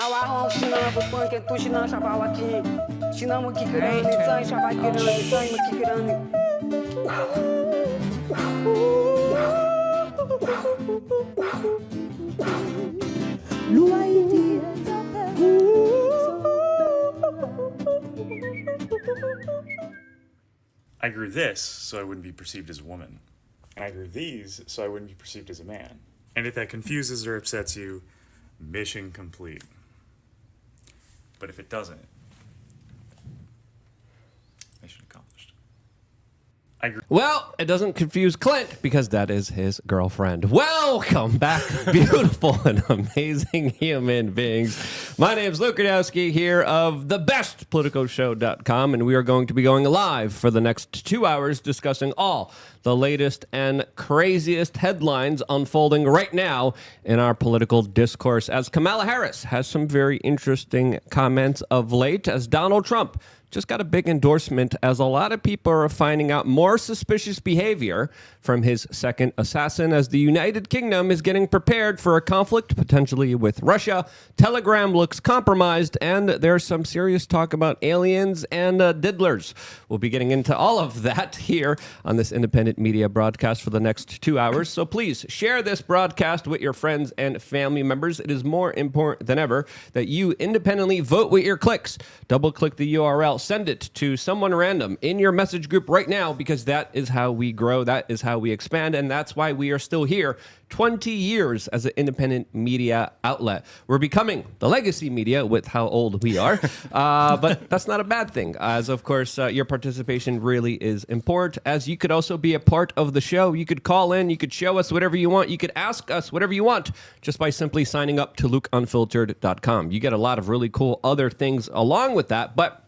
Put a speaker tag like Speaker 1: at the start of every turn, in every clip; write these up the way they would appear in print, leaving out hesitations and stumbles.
Speaker 1: I grew this so I wouldn't be perceived as a woman. And I grew these so I wouldn't be perceived as a man. And if that confuses or upsets you, mission complete. But if it doesn't, mission accomplished.
Speaker 2: Well, it doesn't confuse Clint because that is his girlfriend. Welcome back, beautiful and amazing human beings. My name is Luke Radowski here of thebestpoliticalshow.com, and we are going to be going live for the next 2 hours discussing all the latest and craziest headlines unfolding right now in our political discourse, as Kamala Harris has some very interesting comments of late, as Donald Trump just got a big endorsement, as a lot of people are finding out more suspicious behavior from his second assassin, as the United Kingdom is getting prepared for a conflict potentially with Russia. Telegram looks compromised, and there's some serious talk about aliens and diddlers. We'll be getting into all of that here on this independent media broadcast for the next 2 hours. So please share this broadcast with your friends and family members. It is more important than ever that you independently vote with your clicks. Double-click the URL. Send it to someone random in your message group right now, because that is how we grow, that is how we expand, and that's why we are still here 20 years as an independent media outlet. We're becoming the legacy media with how old we are, but that's not a bad thing, as of course your participation really is important, as you could also be a part of the show. You could call in, you could show us whatever you want, you could ask us whatever you want just by simply signing up to lukeunfiltered.com. You get a lot of really cool other things along with that, but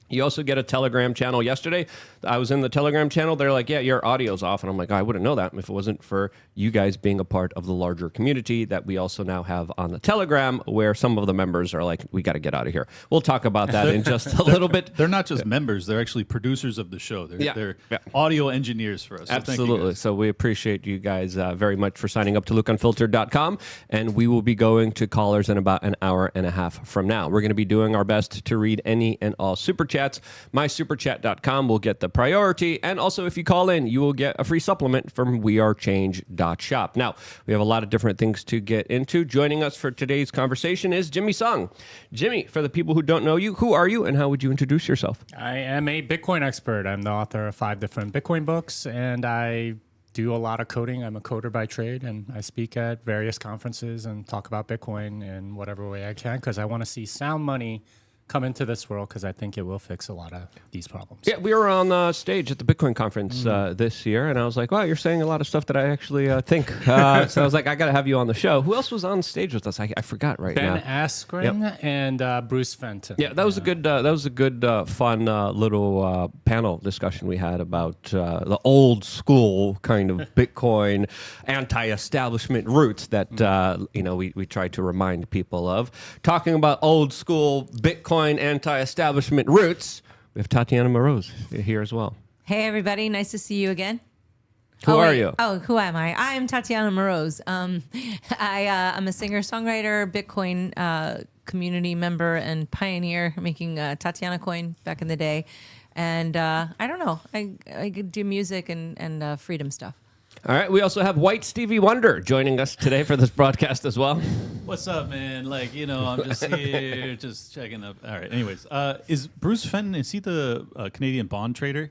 Speaker 2: you also get a Telegram channel. Yesterday, I was in the Telegram channel. They're like, yeah, your audio's off. And I'm like, I wouldn't know that if it wasn't for you guys being a part of the larger community that we also now have on the Telegram, where some of the members are like, we got to get out of here. We'll talk about that in just a little bit.
Speaker 3: They're not just members. They're actually producers of the show. They're audio engineers for us. So
Speaker 2: absolutely. So we appreciate you guys very much for signing up to lukeunfiltered.com. And we will be going to callers in about an hour and a half from now. We're going to be doing our best to read any and all super chats. MySuperChat.com will get the priority. And also, if you call in, you will get a free supplement from wearechange.shop. Now, we have a lot of different things to get into. Joining us for today's conversation is Jimmy Sung. Jimmy, for the people who don't know you, who are you and how would you introduce yourself?
Speaker 4: I am a Bitcoin expert. I'm the author of 5 different Bitcoin books, and I do a lot of coding. I'm a coder by trade, and I speak at various conferences and talk about Bitcoin in whatever way I can, because I want to see sound money come into this world, because I think it will fix a lot of these problems.
Speaker 2: Yeah, we were on stage at the Bitcoin conference this year, and I was like, wow, you're saying a lot of stuff that I actually think. So I was like, I got to have you on the show. Who else was on stage with us? I forgot right now.
Speaker 4: Ben Askren and Bruce Fenton.
Speaker 2: Yeah, that was a good, fun little panel discussion we had about the old school kind of Bitcoin anti-establishment roots that we tried to remind people of. Talking about old school Bitcoin anti-establishment roots, we have Tatiana Moroz here as well.
Speaker 5: Hey, everybody. Nice to see you again.
Speaker 2: Who are you?
Speaker 5: Oh, who am I? I'm Tatiana Moroz. I'm a singer-songwriter, Bitcoin community member, and pioneer, making Tatiana coin back in the day. And I don't know. I do music and freedom stuff.
Speaker 2: All right. We also have White Stevie Wonder joining us today for this broadcast as well.
Speaker 3: What's up, man? I'm just here, just checking up. All right. Anyways, is Bruce Fenton, is he the Canadian bond trader?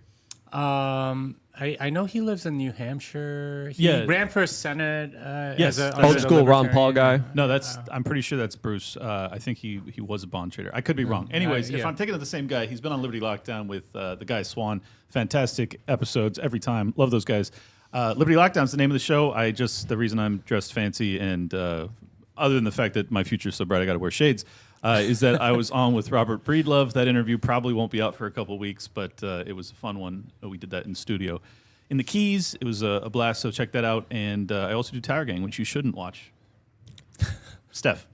Speaker 4: I know he lives in New Hampshire. He ran for Senate.
Speaker 3: Yes,
Speaker 2: old school Ron Paul guy.
Speaker 3: No, I'm pretty sure that's Bruce. I think he was a bond trader. I could be wrong. Anyways, if I'm taking it the same guy, he's been on Liberty Lockdown with the guy Swan. Fantastic episodes every time. Love those guys. Liberty Lockdown's the name of the show. The reason I'm dressed fancy, and other than the fact that my future's so bright I got to wear shades, is that I was on with Robert Breedlove. That interview probably won't be out for a couple weeks, but it was a fun one. We did that in studio. In the Keys, it was a blast, so check that out. And I also do Tower Gang, which you shouldn't watch. Steph.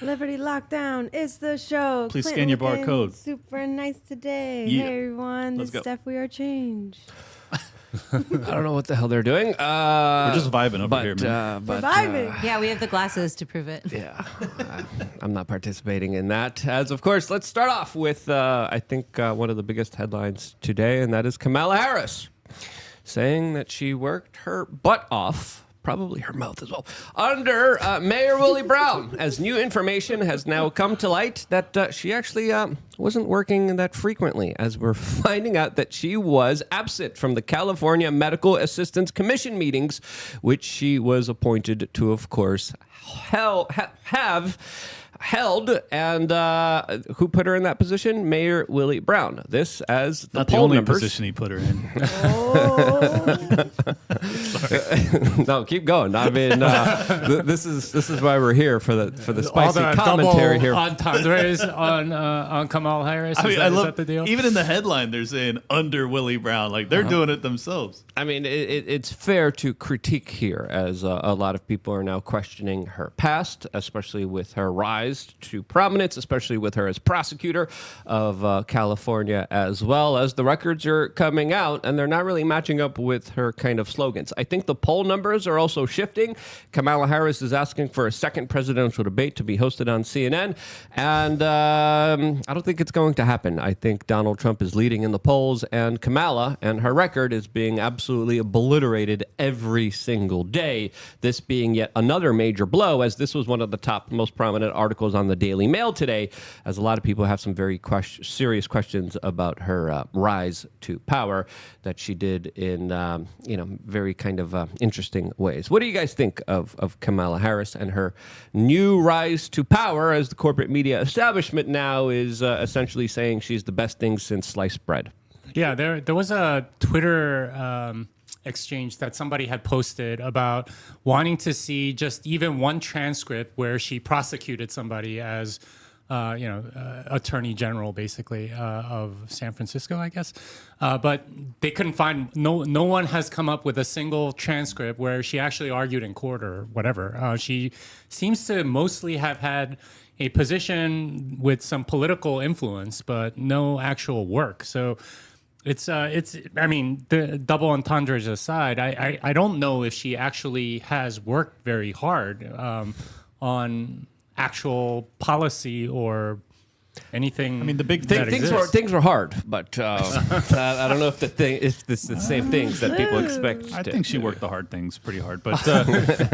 Speaker 6: Liberty Lockdown is the show.
Speaker 3: Please scan your barcode.
Speaker 6: Super nice today.
Speaker 3: Yeah.
Speaker 6: Hey, everyone.
Speaker 3: Let's
Speaker 6: This is
Speaker 3: go.
Speaker 6: Steph. We are changed.
Speaker 2: I don't know what the hell they're doing.
Speaker 3: We're just vibing over here, man.
Speaker 6: Vibing.
Speaker 5: Yeah, we have the glasses to prove it.
Speaker 2: Yeah, I'm not participating in that. As of course, let's start off with I think one of the biggest headlines today, and that is Kamala Harris saying that she worked her butt off. Probably her mouth as well. Under Mayor Willie Brown, as new information has now come to light that she actually wasn't working that frequently, as we're finding out that she was absent from the California Medical Assistance Commission meetings, which she was appointed to, of course, have held, and who put her in that position? Mayor Willie Brown. This as the
Speaker 3: Not the
Speaker 2: poll
Speaker 3: only
Speaker 2: numbers.
Speaker 3: position he put her in.
Speaker 2: No, keep going. I mean, this is why we're here for the
Speaker 4: All
Speaker 2: spicy
Speaker 4: the
Speaker 2: commentary
Speaker 4: double
Speaker 2: here.
Speaker 4: entendres on Kamala Harris.
Speaker 3: I mean,
Speaker 4: Is that the deal?
Speaker 3: Even in the headline, they're saying under Willie Brown, like they're doing it themselves.
Speaker 2: I mean, it's fair to critique here, as a lot of people are now questioning her past, especially with her rise to prominence, especially with her as prosecutor of California, as well as the records are coming out, and they're not really matching up with her kind of slogans. I think the poll numbers are also shifting. Kamala Harris is asking for a second presidential debate to be hosted on CNN, and I don't think it's going to happen. I think Donald Trump is leading in the polls, and Kamala and her record is being absolutely obliterated every single day. This being yet another major blow, as this was one of the top most prominent articles on the Daily Mail today, as a lot of people have some very serious questions about her rise to power that she did in very kind of interesting ways. What do you guys think of Kamala Harris and her new rise to power, as the corporate media establishment now is essentially saying she's the best thing since sliced bread?
Speaker 4: Yeah, there was a Twitter exchange that somebody had posted about wanting to see just even one transcript where she prosecuted somebody as attorney general, basically, of San Francisco, I guess. But they couldn't find, no one has come up with a single transcript where she actually argued in court or whatever. She seems to mostly have had a position with some political influence, but no actual work. So I mean, the double entendres aside, I don't know if she actually has worked very hard on actual policy or anything. I mean,
Speaker 3: the big
Speaker 2: things were hard, but I don't know if it's the same things that people expect.
Speaker 3: I think she worked the hard things pretty hard. But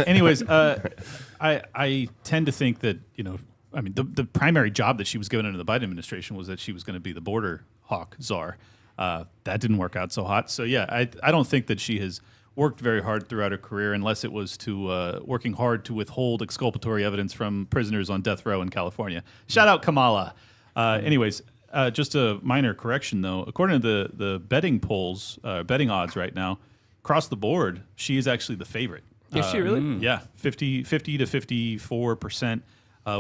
Speaker 3: anyways, I tend to think that, the primary job that she was given under the Biden administration was that she was going to be the border hawk czar. That didn't work out so hot. So, yeah, I don't think that she has worked very hard throughout her career, unless it was to working hard to withhold exculpatory evidence from prisoners on death row in California. Shout out Kamala. Anyways, just a minor correction, though. According to the betting polls, betting odds right now, across the board, she is actually the favorite.
Speaker 2: Is she really?
Speaker 3: Yeah, 50 to 54%,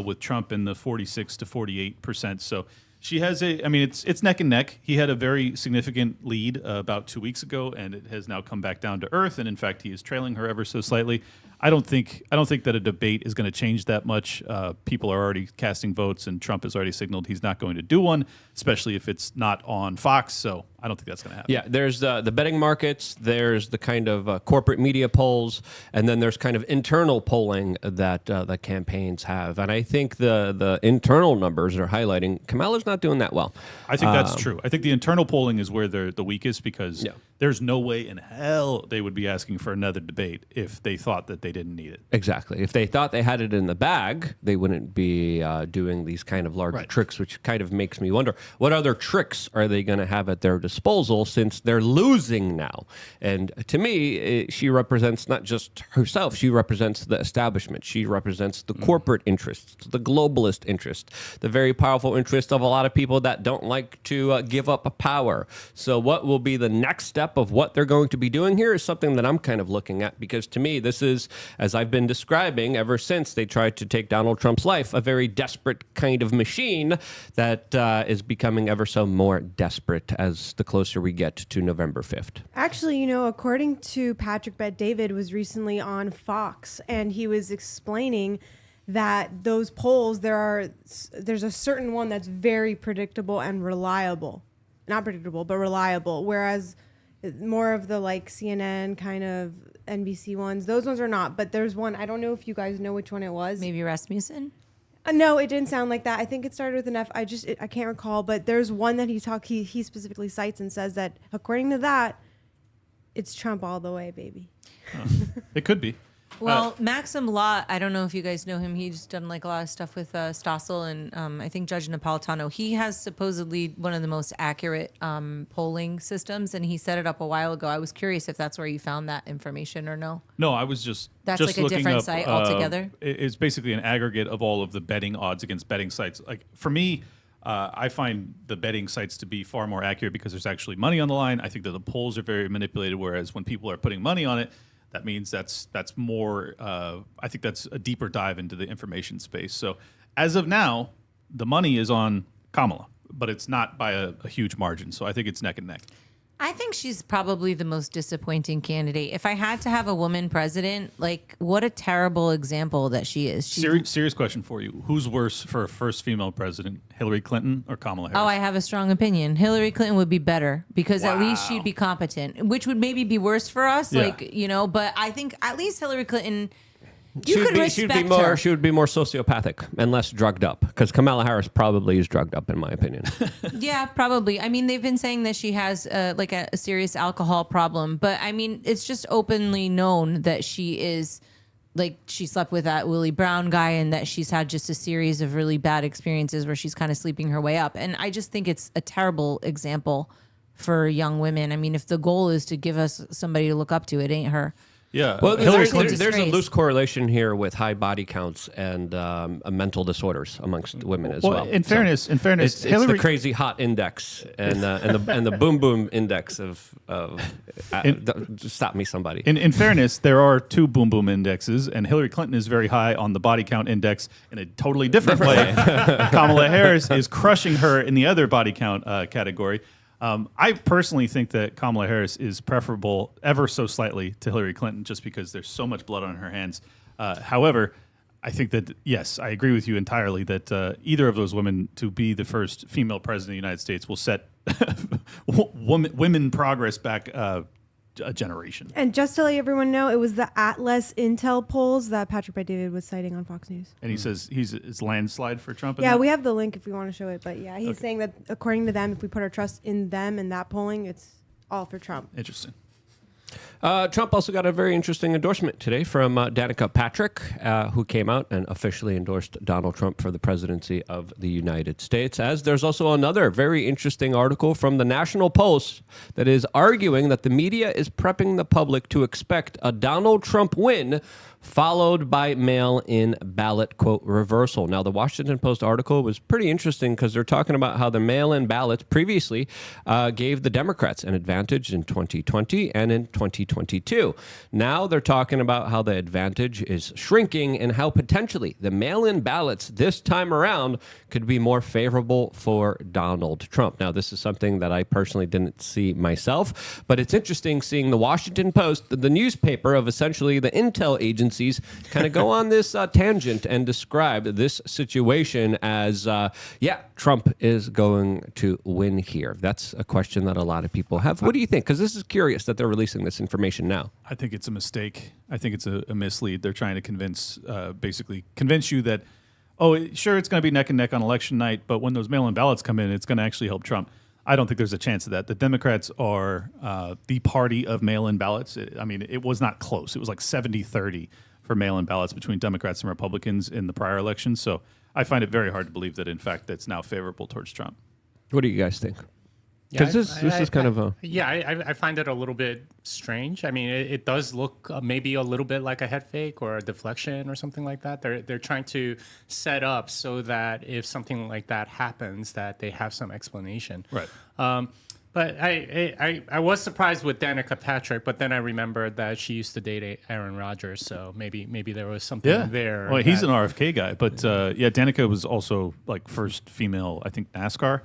Speaker 3: with Trump in the 46 to 48%. So she has it's neck and neck. He had a very significant lead about 2 weeks ago, and it has now come back down to earth. And in fact, he is trailing her ever so slightly. I don't think that a debate is going to change that much. People are already casting votes, and Trump has already signaled he's not going to do one, especially if it's not on Fox. So I don't think that's going to happen.
Speaker 2: Yeah, there's the betting markets, there's the kind of corporate media polls, and then there's kind of internal polling that the campaigns have. And I think the internal numbers are highlighting Kamala's not doing that well.
Speaker 3: I think that's true. I think the internal polling is where they're the weakest, because there's no way in hell they would be asking for another debate if they thought that they didn't need it.
Speaker 2: Exactly. If they thought they had it in the bag, they wouldn't be doing these kind of larger tricks, which kind of makes me wonder, what other tricks are they going to have at their disposal, since they're losing now? And to me, she represents not just herself, she represents the establishment. She represents the corporate interests, the globalist interest, the very powerful interest of a lot of people that don't like to give up power. So what will be the next step of what they're going to be doing here is something that I'm kind of looking at, because to me, this is, as I've been describing ever since they tried to take Donald Trump's life, a very desperate kind of machine that is becoming ever so more desperate as the closer we get to November 5th.
Speaker 6: Actually, according to Patrick Bet-David was recently on Fox, and he was explaining that those polls, there's a certain one that's very predictable and reliable. Not predictable, but reliable. Whereas more of the like CNN kind of NBC ones. Those ones are not, but there's one. I don't know if you guys know which one it was.
Speaker 5: Maybe Rasmussen.
Speaker 6: No, it didn't sound like that. I think it started with an F. I can't recall, but there's one that he specifically cites and says that according to that, it's Trump all the way, baby.
Speaker 3: It could be.
Speaker 5: Well, Maxim Law, I don't know if you guys know him. He's done like a lot of stuff with Stossel and I think Judge Napolitano. He has supposedly one of the most accurate polling systems, and he set it up a while ago. I was curious if that's where you found that information or no.
Speaker 3: No, I was just
Speaker 5: That's like a
Speaker 3: looking
Speaker 5: different
Speaker 3: up,
Speaker 5: site altogether?
Speaker 3: It's basically an aggregate of all of the betting odds against betting sites. Like for me, I find the betting sites to be far more accurate because there's actually money on the line. I think that the polls are very manipulated, whereas when people are putting money on it, that means that's more. I think that's a deeper dive into the information space. So as of now, the money is on Kamala, but it's not by a huge margin. So I think it's neck and neck.
Speaker 5: I think she's probably the most disappointing candidate. If I had to have a woman president, like what a terrible example that she is.
Speaker 3: Serious question for you. Who's worse for a first female president, Hillary Clinton or Kamala Harris?
Speaker 5: Oh, I have a strong opinion. Hillary Clinton would be better because at least she'd be competent, which would maybe be worse for us.
Speaker 3: Yeah.
Speaker 5: Like, you know, but I think at least Hillary Clinton,
Speaker 2: She
Speaker 5: you
Speaker 2: would
Speaker 5: could
Speaker 2: be
Speaker 5: respect
Speaker 2: more.
Speaker 5: her.
Speaker 2: She would be more sociopathic and less drugged up. Because Kamala Harris probably is drugged up, in my opinion.
Speaker 5: Yeah, probably. I mean, they've been saying that she has like a serious alcohol problem, but I mean, it's just openly known that she is like she slept with that Willie Brown guy, and that she's had just a series of really bad experiences where she's kind of sleeping her way up. And I just think it's a terrible example for young women. I mean, if the goal is to give us somebody to look up to, it ain't her.
Speaker 3: Yeah.
Speaker 2: Well,
Speaker 3: Hillary
Speaker 2: there's
Speaker 3: Clinton.
Speaker 2: a loose correlation here with high body counts and mental disorders amongst women as well.
Speaker 3: In fairness,
Speaker 2: it's
Speaker 3: Hillary
Speaker 2: the crazy hot index and the boom boom index of stop me somebody.
Speaker 3: In fairness, there are two boom boom indexes, and Hillary Clinton is very high on the body count index in a totally different way. Kamala Harris is crushing her in the other body count category. I personally think that Kamala Harris is preferable ever so slightly to Hillary Clinton just because there's so much blood on her hands. However, I think that, yes, I agree with you entirely that either of those women to be the first female president of the United States will set women progress back a generation.
Speaker 6: And just to let everyone know, it was the Atlas Intel polls that Patrick Bet-David was citing on Fox News.
Speaker 3: And he says it's landslide for Trump.
Speaker 6: Yeah, we have the link if we want to show it. But yeah, he's saying that according to them, if we put our trust in them and that polling, it's all for Trump.
Speaker 3: Interesting.
Speaker 2: Trump also got a very interesting endorsement today from Danica Patrick, who came out and officially endorsed Donald Trump for the presidency of the United States. As there's also another very interesting article from the National Post that is arguing that the media is prepping the public to expect a Donald Trump win followed by mail-in ballot, quote, reversal. Now, the Washington Post article was pretty interesting because they're talking about how the mail-in ballots previously gave the Democrats an advantage in 2020 and in 2022. Now they're talking about how the advantage is shrinking and how potentially the mail-in ballots this time around could be more favorable for Donald Trump. Now, this is something that I personally didn't see myself, but it's interesting seeing the Washington Post, the newspaper of essentially the intel agency, kind of go on this tangent and describe this situation as, Trump is going to win here. That's a question that a lot of people have. What do you think? Because this is curious that they're releasing this information now.
Speaker 3: I think it's a mistake. I think it's a mislead. They're trying to basically convince you that, sure, it's going to be neck and neck on election night, but when those mail-in ballots come in, it's going to actually help Trump. I don't think there's a chance of that. The Democrats are the party of mail-in ballots. It was not close. It was like 70-30 for mail-in ballots between Democrats and Republicans in the prior election. So I find it very hard to believe that, in fact, that's now favorable towards Trump.
Speaker 2: What do you guys think? Because this is kind of a...
Speaker 4: Yeah, I find it a little bit strange. I mean, it does look maybe a little bit like a head fake or a deflection or something like that. They're trying to set up so that if something like that happens, that they have some explanation.
Speaker 3: Right.
Speaker 4: But I was surprised with Danica Patrick, but then I remembered that she used to date Aaron Rodgers, so maybe there was something there.
Speaker 3: Well, he's an RFK guy, but Danica was also like first female, I think, NASCAR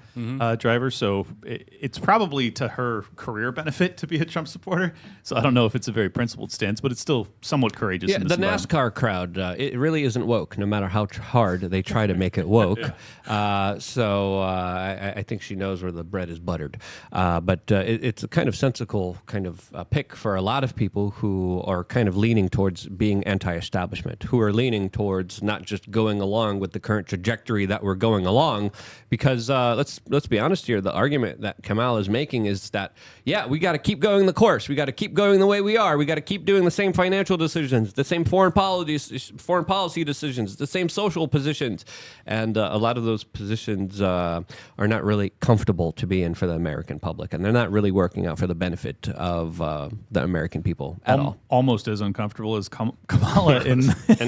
Speaker 3: driver. So it's probably to her career benefit to be a Trump supporter. So I don't know if it's a very principled stance, but it's still somewhat courageous.
Speaker 2: Yeah, the NASCAR crowd, it really isn't woke, no matter how hard they try to make it woke. I think she knows where the bread is buttered. But it's a kind of sensical kind of pick for a lot of people who are kind of leaning towards being anti-establishment, who are leaning towards not just going along with the current trajectory that we're going along. Because let's be honest here, the argument that Kamala is making is that, yeah, we got to keep going the course. We got to keep going the way we are. We got to keep doing the same financial decisions, the same foreign policy decisions, the same social positions. And a lot of those positions are not really comfortable to be in for the American public. And they're not really working out for the benefit of the American people at all.
Speaker 3: Almost as uncomfortable as Kamala in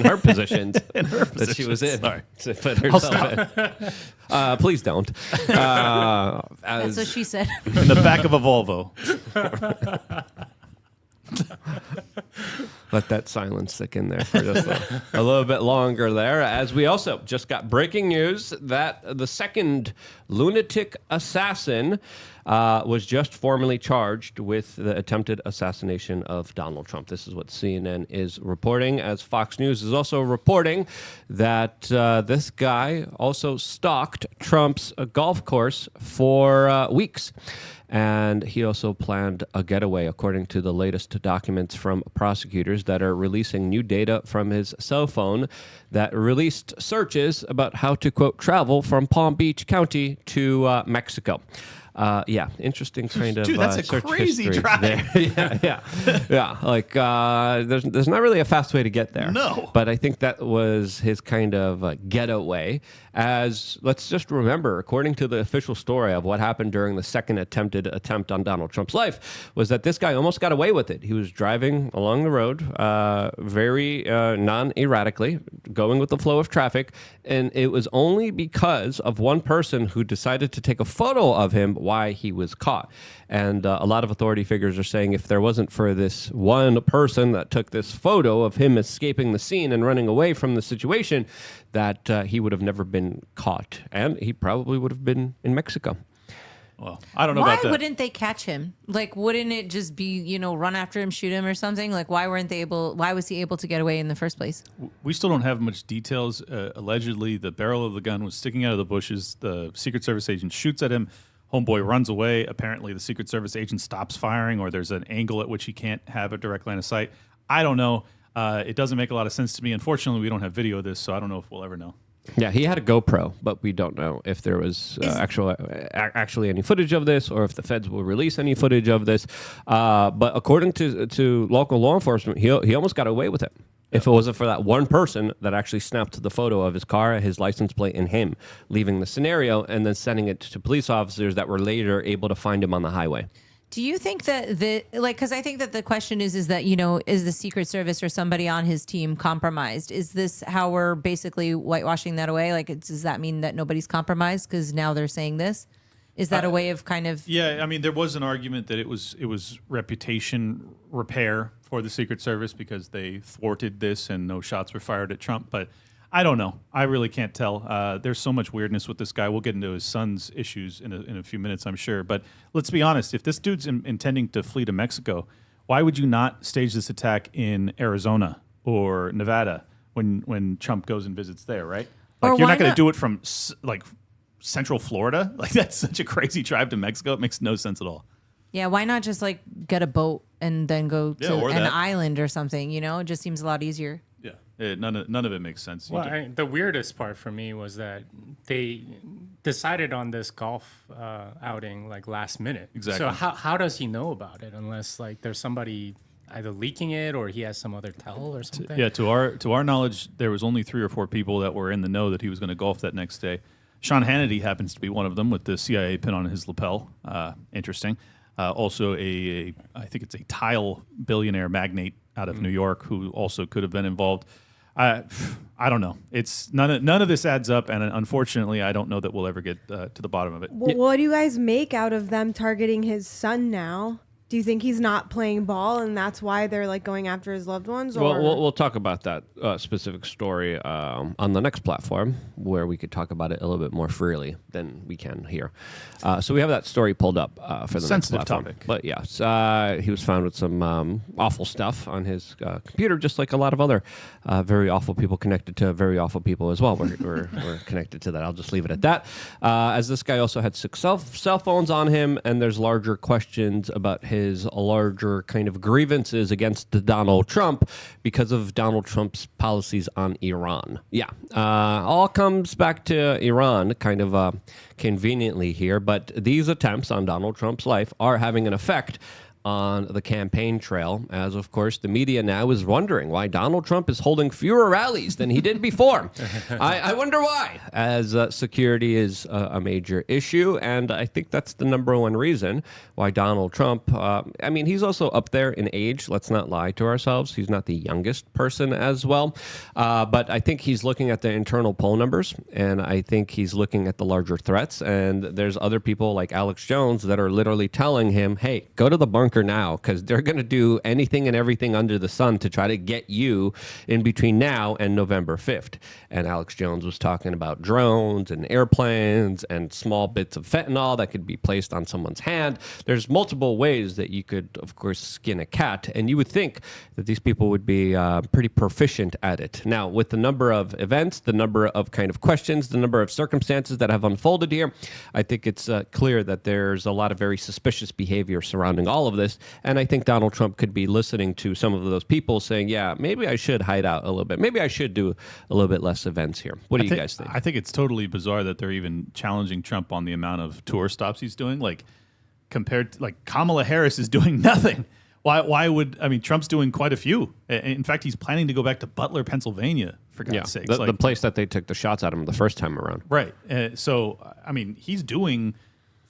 Speaker 2: her positions
Speaker 3: in her
Speaker 2: that she was in.
Speaker 3: Sorry.
Speaker 2: To put herself in. Please don't.
Speaker 5: That's what she said.
Speaker 3: In the back of a Volvo.
Speaker 2: Let that silence stick in there for just a little bit longer there, as we also just got breaking news that the second lunatic assassin was just formally charged with the attempted assassination of Donald Trump. This is what CNN is reporting, as Fox News is also reporting that this guy also stalked Trump's golf course for weeks. And he also planned a getaway, according to the latest documents from prosecutors that are releasing new data from his cell phone that released searches about how to, quote, travel from Palm Beach County to Mexico. Yeah, interesting kind of
Speaker 3: Dude, that's a
Speaker 2: search
Speaker 3: crazy
Speaker 2: history
Speaker 3: drive.
Speaker 2: there. yeah. Like there's not really a fast way to get there.
Speaker 3: No.
Speaker 2: But I think that was his kind of getaway. As let's just remember, according to the official story of what happened during the second attempted attempt on Donald Trump's life, was that this guy almost got away with it. He was driving along the road, very non-erratically, going with the flow of traffic, and it was only because of one person who decided to take a photo of him why he was caught. And a lot of authority figures are saying if there wasn't for this one person that took this photo of him escaping the scene and running away from the situation, that he would have never been caught. And he probably would have been in Mexico.
Speaker 3: Well, I don't know
Speaker 5: Why
Speaker 3: about that.
Speaker 5: wouldn't they catch him? Like, wouldn't it just be, run after him, shoot him or something? Like, why was he able to get away in the first place?
Speaker 3: We still don't have much details. Allegedly, the barrel of the gun was sticking out of the bushes. The Secret Service agent shoots at him. Homeboy runs away. Apparently, the Secret Service agent stops firing, or there's an angle at which he can't have a direct line of sight. I don't know. It doesn't make a lot of sense to me. Unfortunately, we don't have video of this, so I don't know if we'll ever know.
Speaker 2: Yeah, he had a GoPro, but we don't know if there was actually any footage of this or if the feds will release any footage of this. But according to local law enforcement, he almost got away with it. If it wasn't for that one person that actually snapped the photo of his car, his license plate, and him leaving the scenario and then sending it to police officers that were later able to find him on the highway.
Speaker 5: Do you think that because I think that the question is that, is the Secret Service or somebody on his team compromised? Is this how we're basically whitewashing that away? Like, does that mean that nobody's compromised because now they're saying this? Is that a way of kind of...
Speaker 3: Yeah, I mean, there was an argument that it was reputation repair for the Secret Service because they thwarted this and no shots were fired at Trump. But I don't know. I really can't tell. There's so much weirdness with this guy. We'll get into his son's issues in a few minutes, I'm sure. But let's be honest. If this dude's intending to flee to Mexico, why would you not stage this attack in Arizona or Nevada when Trump goes and visits there, right? Like,
Speaker 5: Or
Speaker 3: you're
Speaker 5: why
Speaker 3: not going to
Speaker 5: not-
Speaker 3: do it from Central Florida? Like, that's such a crazy drive to Mexico. It makes no sense at all.
Speaker 5: Yeah, why not just get a boat and then go to
Speaker 3: or
Speaker 5: an
Speaker 3: that.
Speaker 5: island or something? It just seems a lot easier.
Speaker 3: Yeah, none of it makes sense.
Speaker 4: Well, the weirdest part for me was that they decided on this golf outing last minute.
Speaker 3: Exactly.
Speaker 4: So how does he know about it unless there's somebody either leaking it or he has some other tell or something?
Speaker 3: Yeah, to our knowledge, there was only 3 or 4 people that were in the know that he was going to golf that next day. Sean Hannity happens to be one of them with the CIA pin on his lapel. Interesting. Also, I think it's a tile billionaire magnate out of New York who also could have been involved. I don't know. It's none of this adds up, and unfortunately, I don't know that we'll ever get to the bottom of it.
Speaker 6: Well, what do you guys make out of them targeting his son now? Do you think he's not playing ball, and that's why they're like going after his loved ones? Or
Speaker 2: Well, we'll talk about that specific story on the next platform, where we could talk about it a little bit more freely than we can here. So we have that story pulled up for the
Speaker 3: Sensitive
Speaker 2: next platform.
Speaker 3: topic.
Speaker 2: But yes, he was found with some awful stuff on his computer, just like a lot of other very awful people connected to very awful people as well. We're connected to that. I'll just leave it at that. As this guy also had 6 cell phones on him, and there's larger questions about his larger kind of grievances against Donald Trump because of Donald Trump's policies on Iran. Yeah, all comes back to Iran kind of conveniently here, but these attempts on Donald Trump's life are having an effect on the campaign trail, as of course the media now is wondering why Donald Trump is holding fewer rallies than he did before. I wonder why, as security is a major issue, and I think that's the number one reason why Donald Trump, I mean, he's also up there in age, let's not lie to ourselves, he's not the youngest person as well, but I think he's looking at the internal poll numbers, and I think he's looking at the larger threats, and there's other people like Alex Jones that are literally telling him, hey, go to the bunker now, because they're going to do anything and everything under the sun to try to get you in between now and November 5th. And Alex Jones was talking about drones and airplanes and small bits of fentanyl that could be placed on someone's hand. There's multiple ways that you could, of course, skin a cat, and you would think that these people would be pretty proficient at it. Now, with the number of events, the number of kind of questions, the number of circumstances that have unfolded here, I think it's clear that there's a lot of very suspicious behavior surrounding all of this. And I think Donald Trump could be listening to some of those people saying, yeah, maybe I should hide out a little bit. Maybe I should do a little bit less events here. What do you guys think?
Speaker 3: I think it's totally bizarre that they're even challenging Trump on the amount of tour stops he's doing. Like, compared to, like, Kamala Harris is doing nothing. Why would, I mean, Trump's doing quite a few. In fact, he's planning to go back to Butler, Pennsylvania, for God's sakes.
Speaker 2: The place that they took the shots at him the first time around.
Speaker 3: Right. So, I mean, he's doing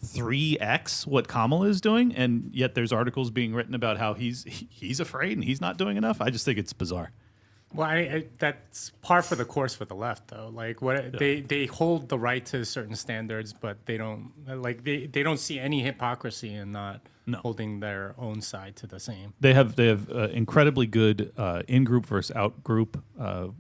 Speaker 3: 3x what Kamala is doing, and yet there's articles being written about how he's afraid and he's not doing enough. I just think it's bizarre.
Speaker 4: Well, that's par for the course for the left, though. Like, they hold the right to certain standards, but they don't don't see any hypocrisy in not holding their own side to the same.
Speaker 3: They have incredibly good in-group versus out-group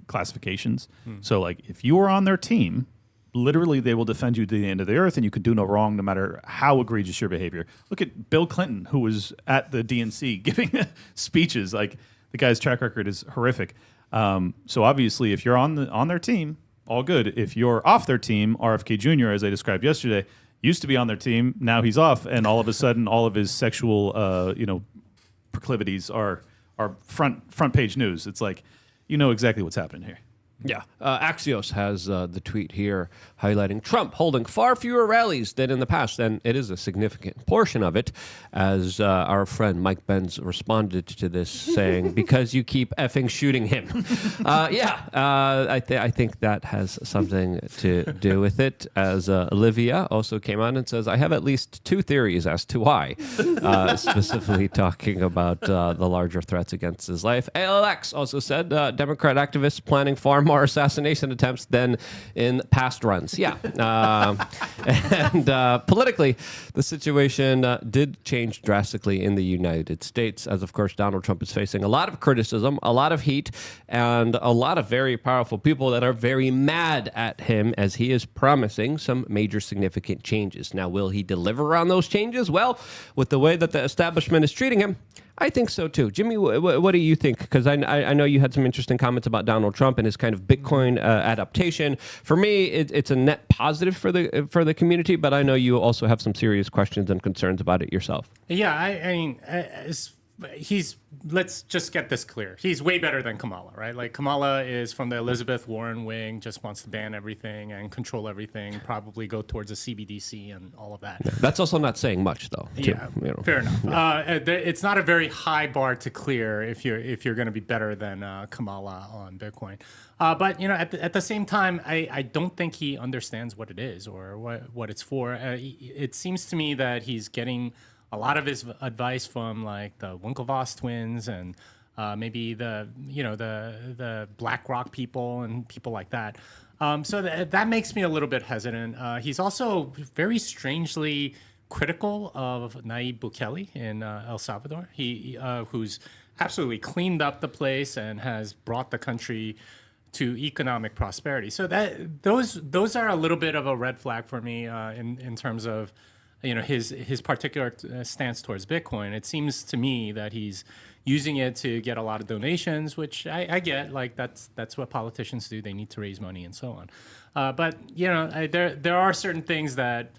Speaker 3: classifications. So, like, if you are on their team, literally they will defend you to the end of the earth, and you can do no wrong no matter how egregious your behavior. Look at Bill Clinton, who was at the DNC giving speeches. Like, the guy's track record is horrific. So obviously, if you're on their team, all good. If you're off their team, RFK Jr., as I described yesterday, used to be on their team. Now he's off, and all of a sudden, all of his sexual, proclivities are front page news. It's like, you know exactly what's happening here.
Speaker 2: Yeah. Axios has the tweet here highlighting Trump holding far fewer rallies than in the past, and it is a significant portion of it, as our friend Mike Benz responded to this saying, because you keep effing shooting him. I think that has something to do with it, as Olivia also came on and says, I have at least 2 theories as to why, specifically talking about the larger threats against his life. ALX also said, Democrat activists planning far more assassination attempts than in past runs. Yeah. And politically, the situation did change drastically in the United States, as of course Donald Trump is facing a lot of criticism, a lot of heat, and a lot of very powerful people that are very mad at him as he is promising some major significant changes. Now, will he deliver on those changes? Well, with the way that the establishment is treating him, I think so too. Jimmy, what do you think? Because I know you had some interesting comments about Donald Trump and his kind of Bitcoin adaptation. For me, it's a net positive for the community, but I know you also have some serious questions and concerns about it yourself.
Speaker 4: Yeah, I mean, let's just get this clear. He's way better than Kamala, right? Like, Kamala is from the Elizabeth Warren wing, just wants to ban everything and control everything, probably go towards a CBDC and all of that.
Speaker 2: Yeah, that's also not saying much, though.
Speaker 4: Yeah, fair enough. Yeah. It's not a very high bar to clear if you're going to be better than Kamala on Bitcoin. But at the same time, I don't think he understands what it is or what it's for. It seems to me that he's getting a lot of his advice from, like, the Winklevoss twins and maybe the BlackRock people and people like that. So that makes me a little bit hesitant. He's also very strangely critical of Nayib Bukele in El Salvador. Who's absolutely cleaned up the place and has brought the country to economic prosperity. So those are a little bit of a red flag for me in terms of his particular stance towards Bitcoin. It seems to me that he's using it to get a lot of donations, which I get. Like that's what politicians do. They need to raise money and so on. But there are certain things that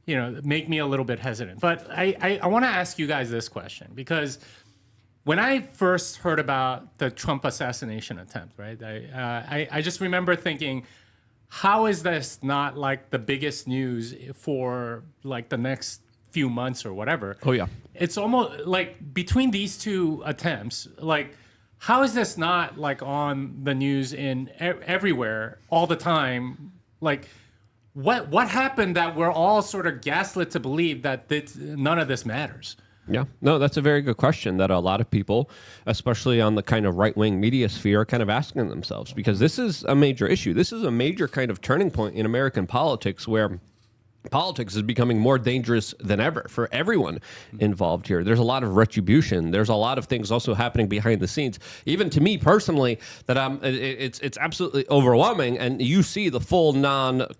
Speaker 4: make me a little bit hesitant. But I want to ask you guys this question, because when I first heard about the Trump assassination attempt, right, I just remember thinking, how is this not like the biggest news for like the next few months or whatever?
Speaker 2: Oh, yeah.
Speaker 4: It's almost like between these two attempts, like, how is this not like on the news in everywhere all the time? Like, what happened that we're all sort of gaslit to believe that none of this matters?
Speaker 2: Yeah, no, that's a very good question that a lot of people, especially on the kind of right-wing media sphere, are kind of asking themselves, because this is a major issue. This is a major kind of turning point in American politics, where politics is becoming more dangerous than ever for everyone involved here. There's a lot of retribution. There's a lot of things also happening behind the scenes. Even to me personally, that it's absolutely overwhelming. And you see the full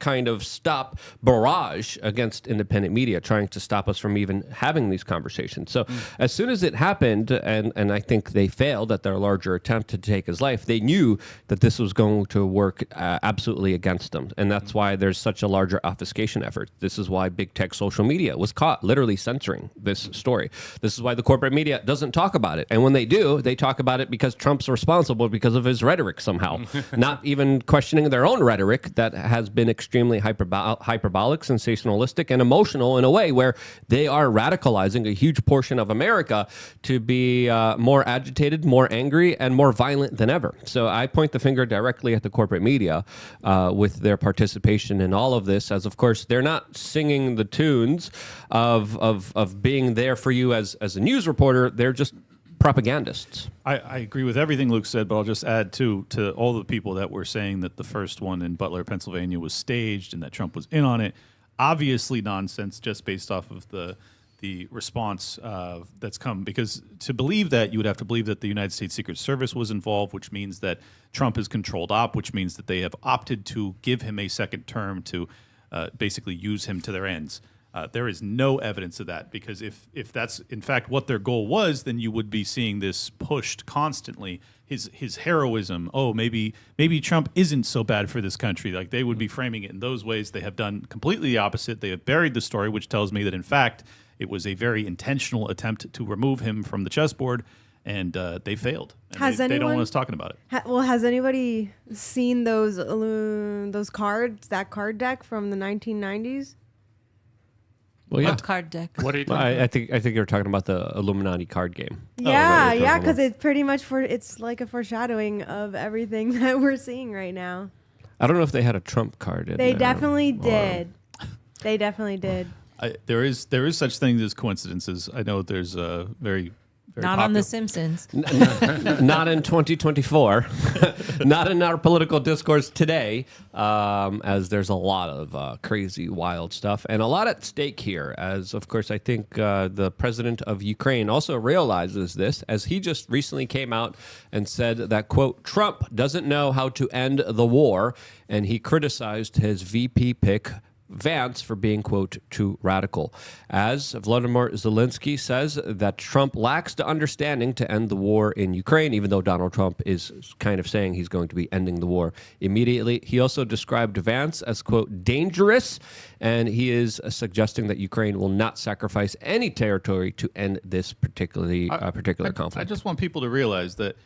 Speaker 2: kind of stop barrage against independent media trying to stop us from even having these conversations. So as soon as it happened, and I think they failed at their larger attempt to take his life, they knew that this was going to work absolutely against them. And that's why there's such a larger obfuscation effort. This is why big tech social media was caught literally censoring this story. This is why the corporate media doesn't talk about it. And when they do, they talk about it because Trump's responsible because of his rhetoric somehow, not even questioning their own rhetoric that has been extremely hyperbolic, sensationalistic, and emotional in a way where they are radicalizing a huge portion of America to be more agitated, more angry, and more violent than ever. So I point the finger directly at the corporate media with their participation in all of this, as of course they're not singing the tunes of being there for you as a news reporter. They're just propagandists.
Speaker 3: I agree with everything Luke said, but I'll just add to all the people that were saying that the first one in Butler, Pennsylvania was staged and that Trump was in on it. Obviously nonsense, just based off of the response that's come. Because to believe that, you would have to believe that the United States Secret Service was involved, which means that Trump is controlled op, which means that they have opted to give him a second term to basically use him to their ends. There is no evidence of that, because if that's in fact what their goal was, then you would be seeing this pushed constantly. His heroism. Oh, maybe Trump isn't so bad for this country. Like, they would be framing it in those ways. They have done completely the opposite. They have buried the story, which tells me that in fact it was a very intentional attempt to remove him from the chessboard, and they failed. And they don't want us talking about it.
Speaker 6: Has anybody seen those cards, that card deck from the 1990s?
Speaker 2: Well, yeah.
Speaker 5: What card deck?
Speaker 4: What are you
Speaker 2: I think you're talking about the Illuminati card game.
Speaker 6: Yeah, because it's pretty much it's like a foreshadowing of everything that we're seeing right now.
Speaker 2: I don't know if they had a Trump card in
Speaker 6: They
Speaker 2: there,
Speaker 6: definitely did. They definitely did.
Speaker 3: There is such things as coincidences. I know there's a very
Speaker 5: Not
Speaker 3: popular.
Speaker 5: on The Simpsons.
Speaker 2: Not in 2024. Not in our political discourse today, as there's a lot of crazy, wild stuff and a lot at stake here. As, of course, I think the president of Ukraine also realizes this, as he just recently came out and said that, quote, Trump doesn't know how to end the war, and he criticized his VP pick, Vance, for being, quote, too radical. As Volodymyr Zelensky says that Trump lacks the understanding to end the war in Ukraine, even though Donald Trump is kind of saying he's going to be ending the war immediately. He also described Vance as, quote, dangerous, and he is suggesting that Ukraine will not sacrifice any territory to end this particular conflict.
Speaker 3: I just want people to realize that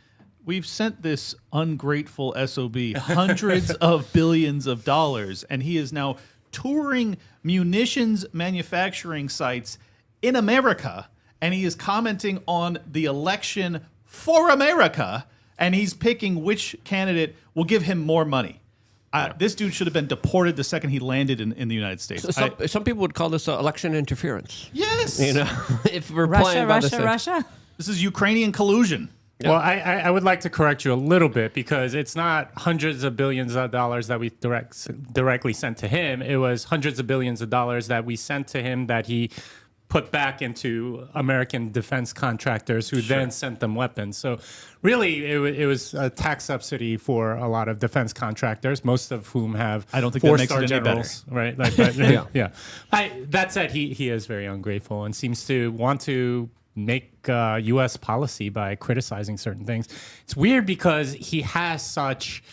Speaker 3: we've sent this ungrateful SOB hundreds of billions of dollars, and he is now touring munitions manufacturing sites in America, and he is commenting on the election for America, and he's picking which candidate will give him more money. This dude should have been deported the second he landed in the United States.
Speaker 2: Some people would call this election interference.
Speaker 3: Yes.
Speaker 2: You know, if we're playing by the same.
Speaker 5: Russia.
Speaker 3: This is Ukrainian collusion.
Speaker 4: Well, I would like to correct you a little bit because it's not hundreds of billions of dollars that we directly sent to him. It was hundreds of billions of dollars that we sent to him that he put back into American defense contractors who then sent them weapons. So really, it was a tax subsidy for a lot of defense contractors, most of whom have
Speaker 3: I don't think that makes it any
Speaker 4: generals,
Speaker 3: better.
Speaker 4: right? Like, but, yeah. That said, he is very ungrateful and seems to want to make U.S. policy by criticizing certain things. It's weird because he has such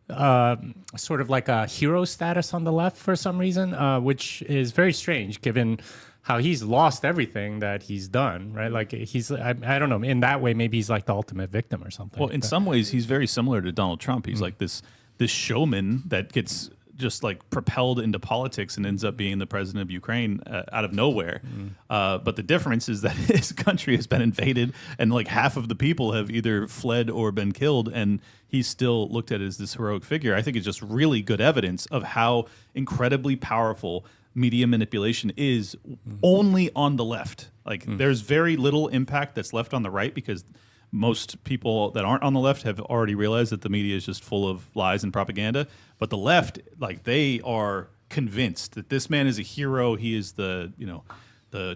Speaker 4: sort of like a hero status on the left for some reason, which is very strange given how he's lost everything that he's done, right? Like I don't know, in that way, maybe he's like the ultimate victim or something.
Speaker 3: Well, in some ways, he's very similar to Donald Trump. He's like this showman that gets just like propelled into politics and ends up being the president of Ukraine out of nowhere. But the difference is that his country has been invaded and like half of the people have either fled or been killed, and he's still looked at as this heroic figure. I think it's just really good evidence of how incredibly powerful media manipulation is only on the left. Like there's very little impact that's left on the right because most people that aren't on the left have already realized that the media is just full of lies and propaganda. But the left, like they are convinced that this man is a hero. He is the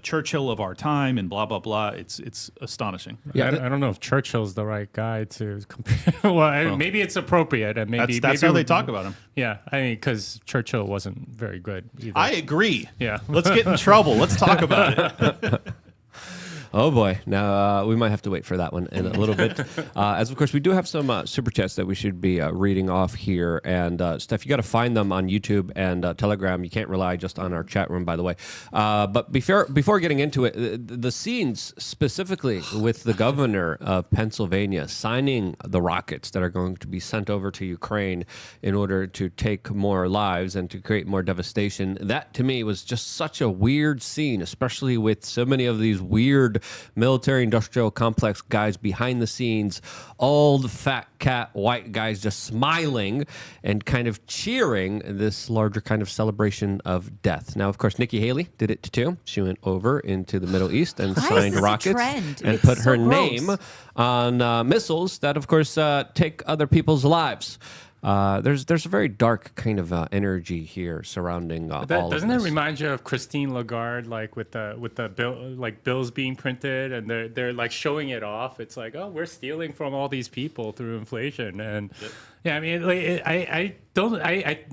Speaker 3: Churchill of our time and blah, blah, blah. It's astonishing.
Speaker 4: Yeah, I don't know if Churchill's the right guy to compare. Well, maybe it's appropriate. And maybe
Speaker 3: that's how they talk about him.
Speaker 4: Yeah, I mean, because Churchill wasn't very good either.
Speaker 3: I agree.
Speaker 4: Yeah.
Speaker 3: Let's get in trouble. Let's talk about it.
Speaker 2: Oh boy! Now we might have to wait for that one in a little bit, as of course we do have some super chats that we should be reading off here. And Steph, you got to find them on YouTube and Telegram. You can't rely just on our chat room, by the way. But before getting into it, the scenes specifically with the governor of Pennsylvania signing the rockets that are going to be sent over to Ukraine in order to take more lives and to create more devastation. That to me was just such a weird scene, especially with so many of these weird military industrial complex guys behind the scenes, old fat cat white guys just smiling and kind of cheering this larger kind of celebration of death. Now, of course, Nikki Haley did it too. She went over into the Middle East and signed rockets and
Speaker 5: it's
Speaker 2: put
Speaker 5: so
Speaker 2: her
Speaker 5: gross.
Speaker 2: name on missiles that, of course, take other people's lives. There's a very dark kind of energy here surrounding all of this.
Speaker 4: Doesn't that remind you of Christine Lagarde, like with the bill, like bills being printed and they're like showing it off? It's like, oh, we're stealing from all these people through inflation, and yeah, I mean, like,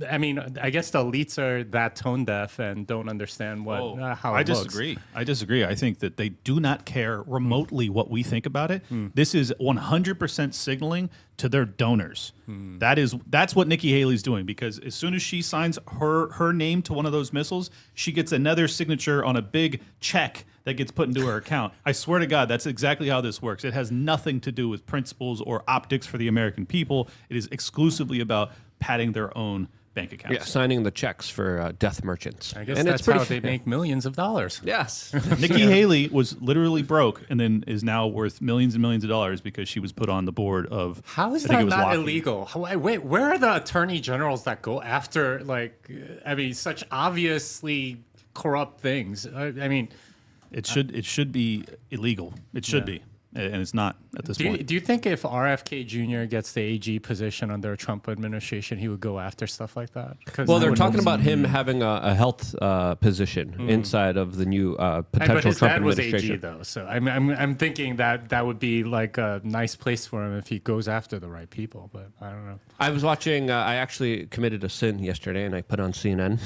Speaker 4: I mean, I guess the elites are that tone deaf and don't understand how it looks.
Speaker 3: I disagree. I think that they do not care remotely what we think about it. This is 100% signaling to their donors. That's what Nikki Haley's doing, because as soon as she signs her name to one of those missiles, she gets another signature on a big check that gets put into her account. I swear to God, that's exactly how this works. It has nothing to do with principles or optics for the American people. It is exclusively about padding their own bank accounts.
Speaker 2: Yeah, signing the checks for death merchants.
Speaker 4: I guess
Speaker 2: and
Speaker 4: that's how they make millions of dollars.
Speaker 2: Yes.
Speaker 3: Nikki Haley was literally broke and then is now worth millions and millions of dollars because she was put on the board of.
Speaker 4: How is
Speaker 3: I think
Speaker 4: that
Speaker 3: it was
Speaker 4: not
Speaker 3: Lockheed.
Speaker 4: illegal? Wait, where are the attorney generals that go after, like, I mean, such obviously corrupt things? I mean,
Speaker 3: It should be illegal. It should be. And it's not at this point.
Speaker 4: Do you think if RFK Jr. gets the AG position under a Trump administration, he would go after stuff like that?
Speaker 2: Well, they're talking about him having a health position inside of the new
Speaker 4: But
Speaker 2: potential
Speaker 4: his
Speaker 2: Trump
Speaker 4: dad was
Speaker 2: administration.
Speaker 4: AG though, so I'm thinking that would be like a nice place for him if he goes after the right people. But I don't know.
Speaker 2: I was watching. I actually committed a sin yesterday, and I put on CNN.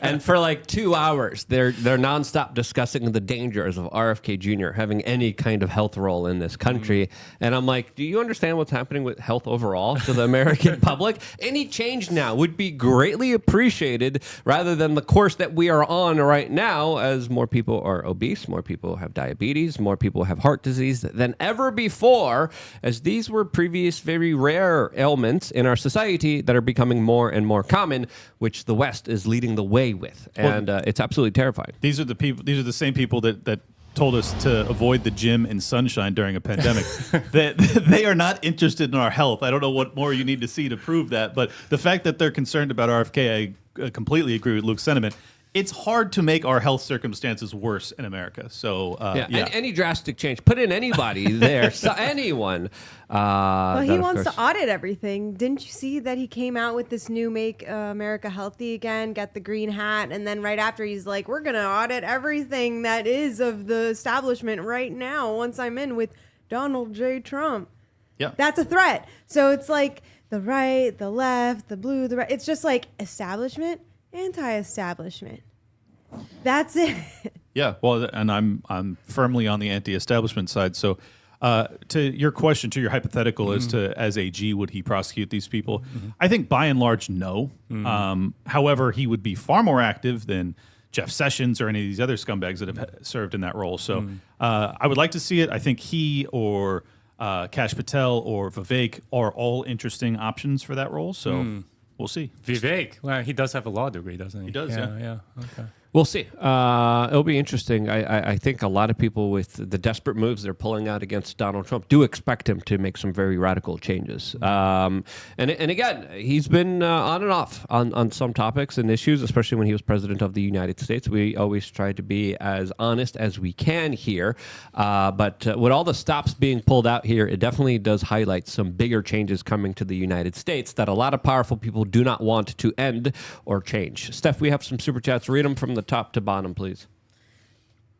Speaker 2: And for like 2 hours, they're nonstop discussing the dangers of RFK Jr. having any kind of health role in this country. And I'm like, do you understand what's happening with health overall to the American public? Any change now would be greatly appreciated, rather than the course that we are on right now, as more people are obese, more people have diabetes, more people have heart disease than ever before, as these were previous very rare ailments in our society that are becoming more and more common, which the West is leading the way with. And it's absolutely terrifying.
Speaker 3: These are the same people that told us to avoid the gym and sunshine during a pandemic. They are not interested in our health. I don't know what more you need to see to prove that, but the fact that they're concerned about RFK, I completely agree with Luke's sentiment. it's hard to make our health circumstances worse in America. So,
Speaker 2: Any drastic change, put in anybody there, so anyone.
Speaker 6: Well, he wants to audit everything. Didn't you see that he came out with this new Make America Healthy Again, get the green hat, and then right after he's like, we're going to audit everything that is of the establishment right now once I'm in with Donald J. Trump.
Speaker 3: Yeah.
Speaker 6: That's a threat. So it's like the right, the left, the blue, the right. It's just like establishment, anti-establishment. That's it.
Speaker 3: Yeah, well, and I'm firmly on the anti-establishment side. So, to your question, to your hypothetical as AG, would he prosecute these people? I think by and large, no. However, he would be far more active than Jeff Sessions or any of these other scumbags that have served in that role. So, I would like to see it. I think he or Kash Patel or Vivek are all interesting options for that role. So, we'll see.
Speaker 4: Vivek, well, he does have a law degree, doesn't he?
Speaker 3: He does, yeah.
Speaker 4: Okay.
Speaker 2: We'll see. It'll be interesting. I think a lot of people with the desperate moves they're pulling out against Donald Trump do expect him to make some very radical changes. And again, he's been on and off on some topics and issues, especially when he was president of the United States. We always try to be as honest as we can here. But with all the stops being pulled out here, it definitely does highlight some bigger changes coming to the United States that a lot of powerful people do not want to end or change. Steph, we have some super chats. Read them from the top to bottom, please.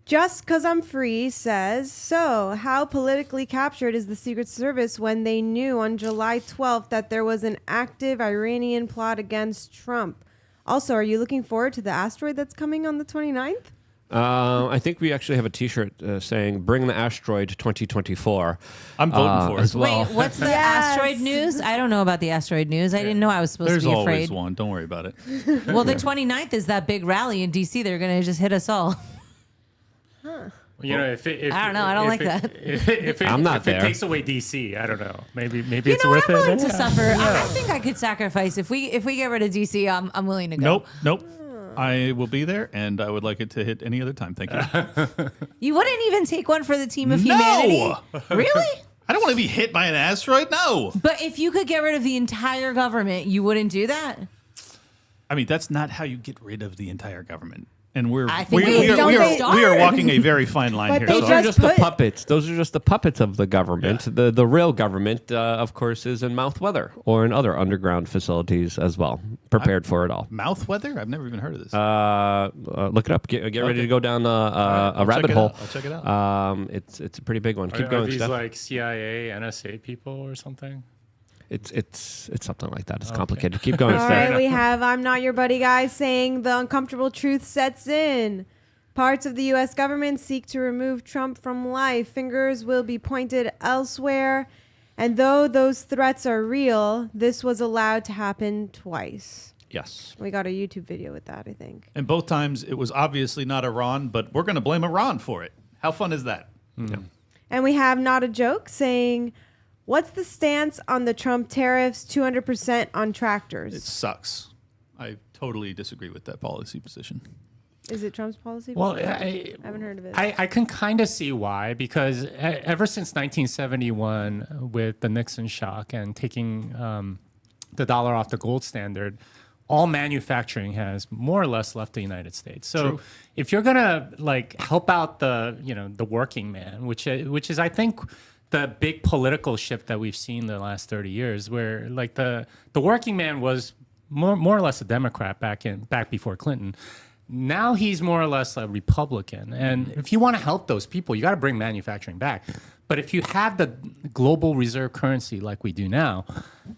Speaker 6: Just Cause I'm Free says, so how politically captured is the Secret Service when they knew on July 12th that there was an active Iranian plot against Trump? Also, are you looking forward to the asteroid that's coming on the 29th?
Speaker 2: I think we actually have a T-shirt saying "Bring the Asteroid 2024."
Speaker 3: I'm voting for it
Speaker 2: as well.
Speaker 5: Wait, what's the asteroid news? I don't know about the asteroid news. I didn't know I was supposed
Speaker 3: There's
Speaker 5: to be
Speaker 3: always
Speaker 5: afraid.
Speaker 3: one. Don't worry about it.
Speaker 5: Well, the 29th is that big rally in D.C. They're going to just hit us all.
Speaker 4: You know, if
Speaker 5: I don't know. I don't like that.
Speaker 4: If
Speaker 2: I'm not
Speaker 4: if
Speaker 2: there.
Speaker 4: it takes away DC, I don't know. Maybe
Speaker 5: You
Speaker 4: it's
Speaker 5: know,
Speaker 4: worth
Speaker 5: I'm willing
Speaker 4: it.
Speaker 5: to suffer. I think I could sacrifice if we get rid of DC. I'm willing to go.
Speaker 3: Nope. I will be there, and I would like it to hit any other time. Thank you.
Speaker 5: You wouldn't even take one for the team of humanity? Really?
Speaker 3: I don't want to be hit by an asteroid. No.
Speaker 5: But if you could get rid of the entire government, you wouldn't do that?
Speaker 3: I mean, that's not how you get rid of the entire government. And
Speaker 5: I think
Speaker 3: we are
Speaker 5: start.
Speaker 3: walking a very fine line
Speaker 6: But
Speaker 3: here.
Speaker 6: they
Speaker 2: Those
Speaker 3: So
Speaker 2: are
Speaker 6: just
Speaker 2: just the
Speaker 6: put-
Speaker 2: puppets. Those are just the puppets of the government.
Speaker 3: Yeah.
Speaker 2: The real government, of course, is in mouth weather or in other underground facilities as well, prepared for it all.
Speaker 3: mouth weather? I've never even heard of this.
Speaker 2: Look it up. Get ready to go down a
Speaker 3: I'll
Speaker 2: rabbit
Speaker 3: check it
Speaker 2: hole.
Speaker 3: out. I'll check it out.
Speaker 2: It's a pretty big one. Keep
Speaker 4: Are
Speaker 2: going,
Speaker 4: these
Speaker 2: Steph.
Speaker 4: like CIA, NSA people or something?
Speaker 2: It's something like that. It's complicated. Keep going,
Speaker 6: All
Speaker 2: Steph.
Speaker 6: right, we have I'm Not Your Buddy guys saying the uncomfortable truth sets in. Parts of the U.S. government seek to remove Trump from life. Fingers will be pointed elsewhere. And though those threats are real, this was allowed to happen twice.
Speaker 2: Yes.
Speaker 6: We got a YouTube video with that, I think.
Speaker 3: And both times it was obviously not Iran, but we're going to blame Iran for it. How fun is that?
Speaker 6: And we have Not a Joke saying, what's the stance on the Trump tariffs 200% on tractors?
Speaker 3: It sucks. I totally disagree with that policy position.
Speaker 6: Is it Trump's policy?
Speaker 4: Well,
Speaker 6: I haven't heard of it.
Speaker 4: I can kind of see why, because ever since 1971, with the Nixon shock and taking the dollar off the gold standard, all manufacturing has more or less left the United States. So if you're gonna like help out the working man, which is I think the big political shift that we've seen the last 30 years, where like the working man was more or less a Democrat back before Clinton. Now he's more or less a Republican. And if you want to help those people, you got to bring manufacturing back. But if you have the global reserve currency like we do now,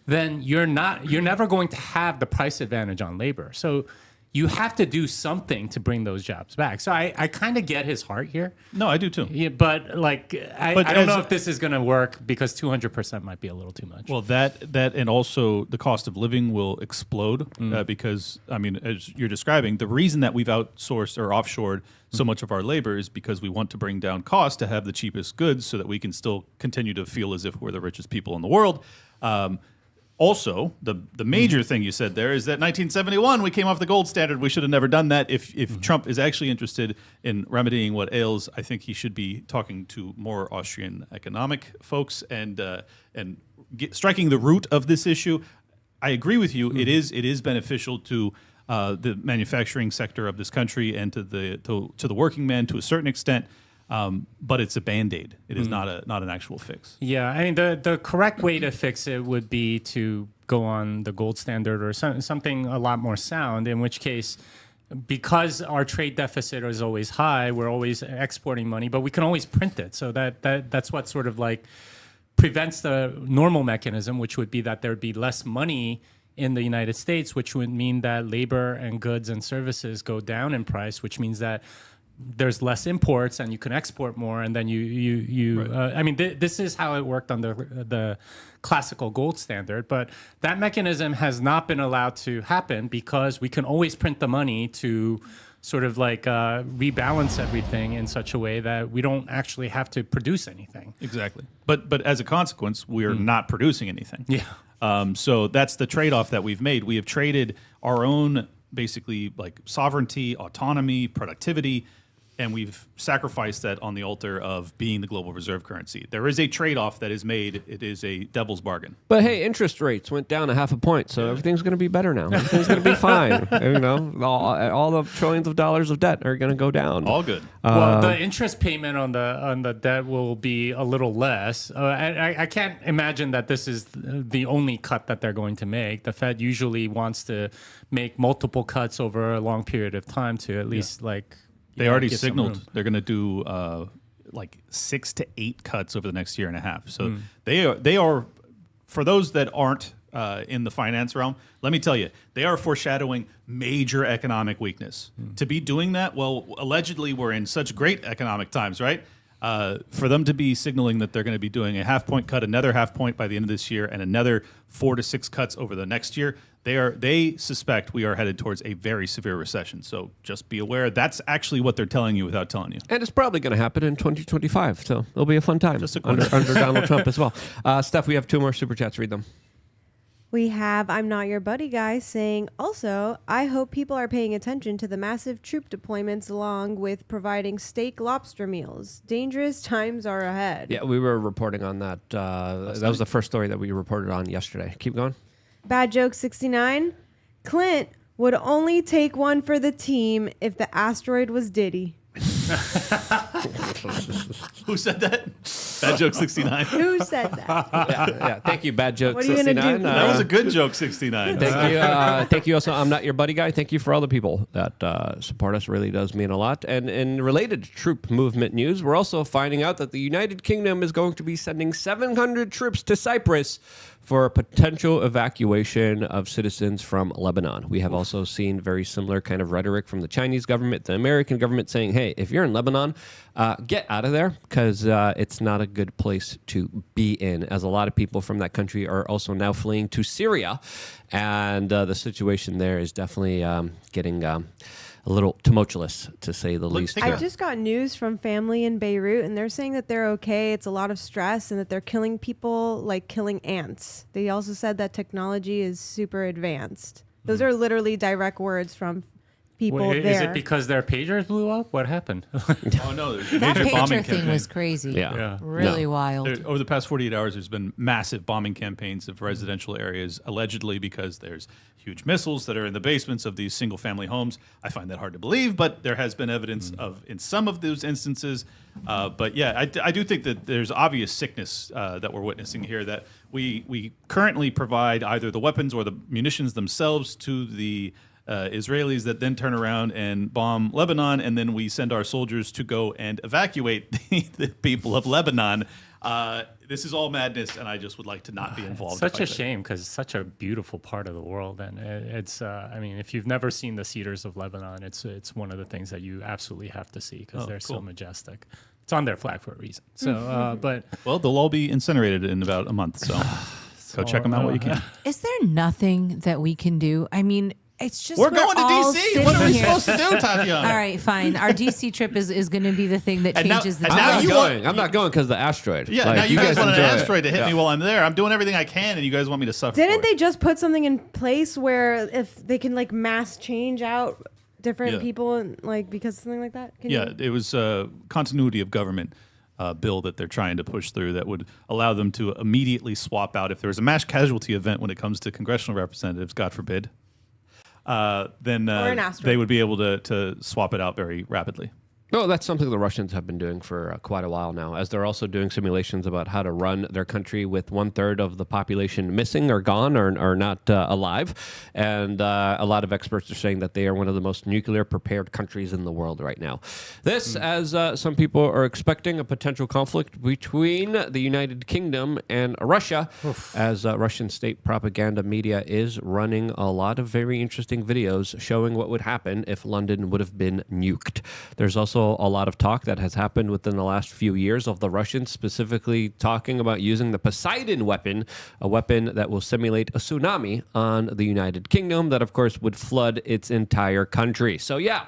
Speaker 4: then you're never going to have the price advantage on labor. So you have to do something to bring those jobs back. So I kind of get his heart here.
Speaker 3: No, I do too.
Speaker 4: Yeah, but like I don't know if this is going to work because 200% might be a little too much.
Speaker 3: Well, that and also the cost of living will explode because, I mean, as you're describing, the reason that we've outsourced or offshored so much of our labor is because we want to bring down costs to have the cheapest goods so that we can still continue to feel as if we're the richest people in the world. Also, the major thing you said there is that 1971, we came off the gold standard. We should have never done that. If Trump is actually interested in remedying what ails, I think he should be talking to more Austrian economic folks and striking the root of this issue. I agree with you. It is beneficial to the manufacturing sector of this country and to the working man to a certain extent. But it's a Band-Aid. It is not an actual fix.
Speaker 4: Yeah, I mean, the correct way to fix it would be to go on the gold standard or something a lot more sound, in which case, because our trade deficit is always high, we're always exporting money, but we can always print it. So that's what sort of like prevents the normal mechanism, which would be that there'd be less money in the United States, which would mean that labor and goods and services go down in price, which means that there's less imports and you can export more, and then right. I mean, this is how it worked on the classical gold standard, but that mechanism has not been allowed to happen because we can always print the money to sort of like rebalance everything in such a way that we don't actually have to produce anything.
Speaker 3: Exactly. But as a consequence, we're not producing anything.
Speaker 4: Yeah.
Speaker 3: So that's the trade-off that we've made. We have traded our own basically like sovereignty, autonomy, productivity, and we've sacrificed that on the altar of being the global reserve currency. There is a trade-off that is made. It is a devil's bargain.
Speaker 2: But hey, interest rates went down 0.5 point, so everything's going to be better now. Everything's going to be fine. You know, all the trillions of dollars of debt are going to go down.
Speaker 3: All good.
Speaker 4: Well, the interest payment on the debt will be a little less. I can't imagine that this is the only cut that they're going to make. The Fed usually wants to make multiple cuts over a long period of time to at least like.
Speaker 3: They already signaled they're going to do like 6 to 8 cuts over the next year and a half. So they are, for those that aren't in the finance realm, let me tell you, they are foreshadowing major economic weakness. To be doing that, well, allegedly we're in such great economic times, right? For them to be signaling that they're going to be doing a 0.5 point cut, another 0.5 point by the end of this year, and another 4 to 6 cuts over the next year, they suspect we are headed towards a very severe recession. So just be aware that's actually what they're telling you without telling you.
Speaker 2: And it's probably going to happen in 2025. So it'll be a fun time under Donald Trump as well. Steph, we have 2 more super chats. Read them.
Speaker 6: We have I'm Not Your Buddy Guy saying, also, I hope people are paying attention to the massive troop deployments along with providing steak lobster meals. Dangerous times are ahead.
Speaker 2: Yeah, we were reporting on that. That was the first story that we reported on yesterday. Keep going.
Speaker 6: Bad Joke 69. Clint would only take one for the team if the asteroid was Diddy.
Speaker 3: Who said that? Bad Joke 69.
Speaker 6: Who said that?
Speaker 2: Yeah. Thank you, Bad Joke
Speaker 6: What are you gonna
Speaker 2: 69.
Speaker 6: do?
Speaker 3: That was a good joke, 69.
Speaker 2: Thank you. Thank you also. I'm Not Your Buddy Guy. Thank you for all the people that support us. Really does mean a lot. And in related to troop movement news, we're also finding out that the United Kingdom is going to be sending 700 troops to Cyprus for a potential evacuation of citizens from Lebanon. We have also seen very similar kind of rhetoric from the Chinese government, the American government saying, hey, if you're in Lebanon, get out of there because it's not a good place to be in, as a lot of people from that country are also now fleeing to Syria. And the situation there is definitely getting a little tumultuous, to say the least.
Speaker 6: I just got news from family in Beirut, and they're saying that they're okay. It's a lot of stress, and that they're killing people like killing ants. They also said that technology is super advanced. Those are literally direct words from people there.
Speaker 4: Is it because their pagers blew up? What happened?
Speaker 3: Oh, no. There's a
Speaker 5: That
Speaker 3: major bombing
Speaker 5: pager thing
Speaker 3: campaign.
Speaker 5: was crazy.
Speaker 2: Yeah.
Speaker 5: Really wild.
Speaker 3: Over the past 48 hours, there's been massive bombing campaigns of residential areas, allegedly because there's huge missiles that are in the basements of these single-family homes. I find that hard to believe, but there has been evidence of in some of those instances. But yeah, I do think that there's obvious sickness that we're witnessing here, that we currently provide either the weapons or the munitions themselves to the Israelis that then turn around and bomb Lebanon, and then we send our soldiers to go and evacuate the people of Lebanon. This is all madness, and I just would like to not be involved.
Speaker 4: Such a shame, because it's such a beautiful part of the world, and it's. I mean, if you've never seen the cedars of Lebanon, it's one of the things that you absolutely have to see because they're so majestic. It's on their flag for a reason. So, but
Speaker 3: well, they'll all be incinerated in about a month, so go check them out what you can.
Speaker 5: Is there nothing that we can do? I mean, it's just
Speaker 3: We're going to
Speaker 5: all
Speaker 3: DC. What are we
Speaker 5: sitting here.
Speaker 3: supposed to do, Tatiana?
Speaker 5: All right, fine. Our DC trip is going to be the thing that
Speaker 3: And now-
Speaker 5: changes the
Speaker 3: and now
Speaker 5: time.
Speaker 3: you want-
Speaker 2: I'm not going because of the asteroid.
Speaker 3: Yeah,
Speaker 2: Like,
Speaker 3: now you guys want an
Speaker 2: enjoy it.
Speaker 3: asteroid to hit
Speaker 2: Yeah.
Speaker 3: me while I'm there. I'm doing everything I can, and you guys want me to suffer.
Speaker 6: Didn't
Speaker 3: for
Speaker 6: they
Speaker 3: it.
Speaker 6: just put something in place where if they can like mass change out different
Speaker 3: Yeah.
Speaker 6: people and like because of something like that? Can
Speaker 3: Yeah,
Speaker 6: you?
Speaker 3: it was a continuity of government bill that they're trying to push through that would allow them to immediately swap out if there was a mass casualty event when it comes to congressional representatives, God forbid. then
Speaker 6: an asteroid.
Speaker 3: they would be able to swap it out very rapidly.
Speaker 2: No, that's something the Russians have been doing for quite a while now, as they're also doing simulations about how to run their country with 1/3 of the population missing or gone or not alive. And a lot of experts are saying that they are one of the most nuclear prepared countries in the world right now. This, as some people are expecting, a potential conflict between the United Kingdom and Russia, as Russian state propaganda media is running a lot of very interesting videos showing what would happen if London would have been nuked. There's also a lot of talk that has happened within the last few years of the Russians specifically talking about using the Poseidon weapon, a weapon that will simulate a tsunami on the United Kingdom that, of course, would flood its entire country. So, yeah,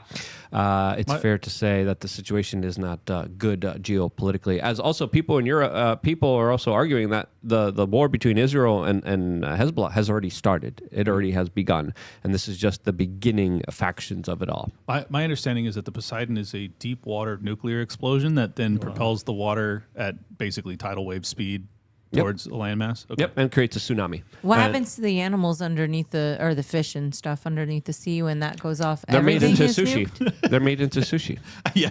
Speaker 2: it's fair to say that the situation is not good geopolitically. As also people in Europe, people are also arguing that the war between Israel and Hezbollah has already started. It already has begun. And this is just the beginning factions of it all.
Speaker 3: My understanding is that the Poseidon is a deep water nuclear explosion that then propels the water at basically tidal wave speed towards a landmass. Okay.
Speaker 2: Yep, and creates a tsunami.
Speaker 5: What happens to the animals underneath the fish and stuff underneath the sea when that goes off?
Speaker 2: They're made into
Speaker 5: Everything is
Speaker 2: sushi.
Speaker 5: nuked?
Speaker 2: They're made into sushi.
Speaker 3: Yeah.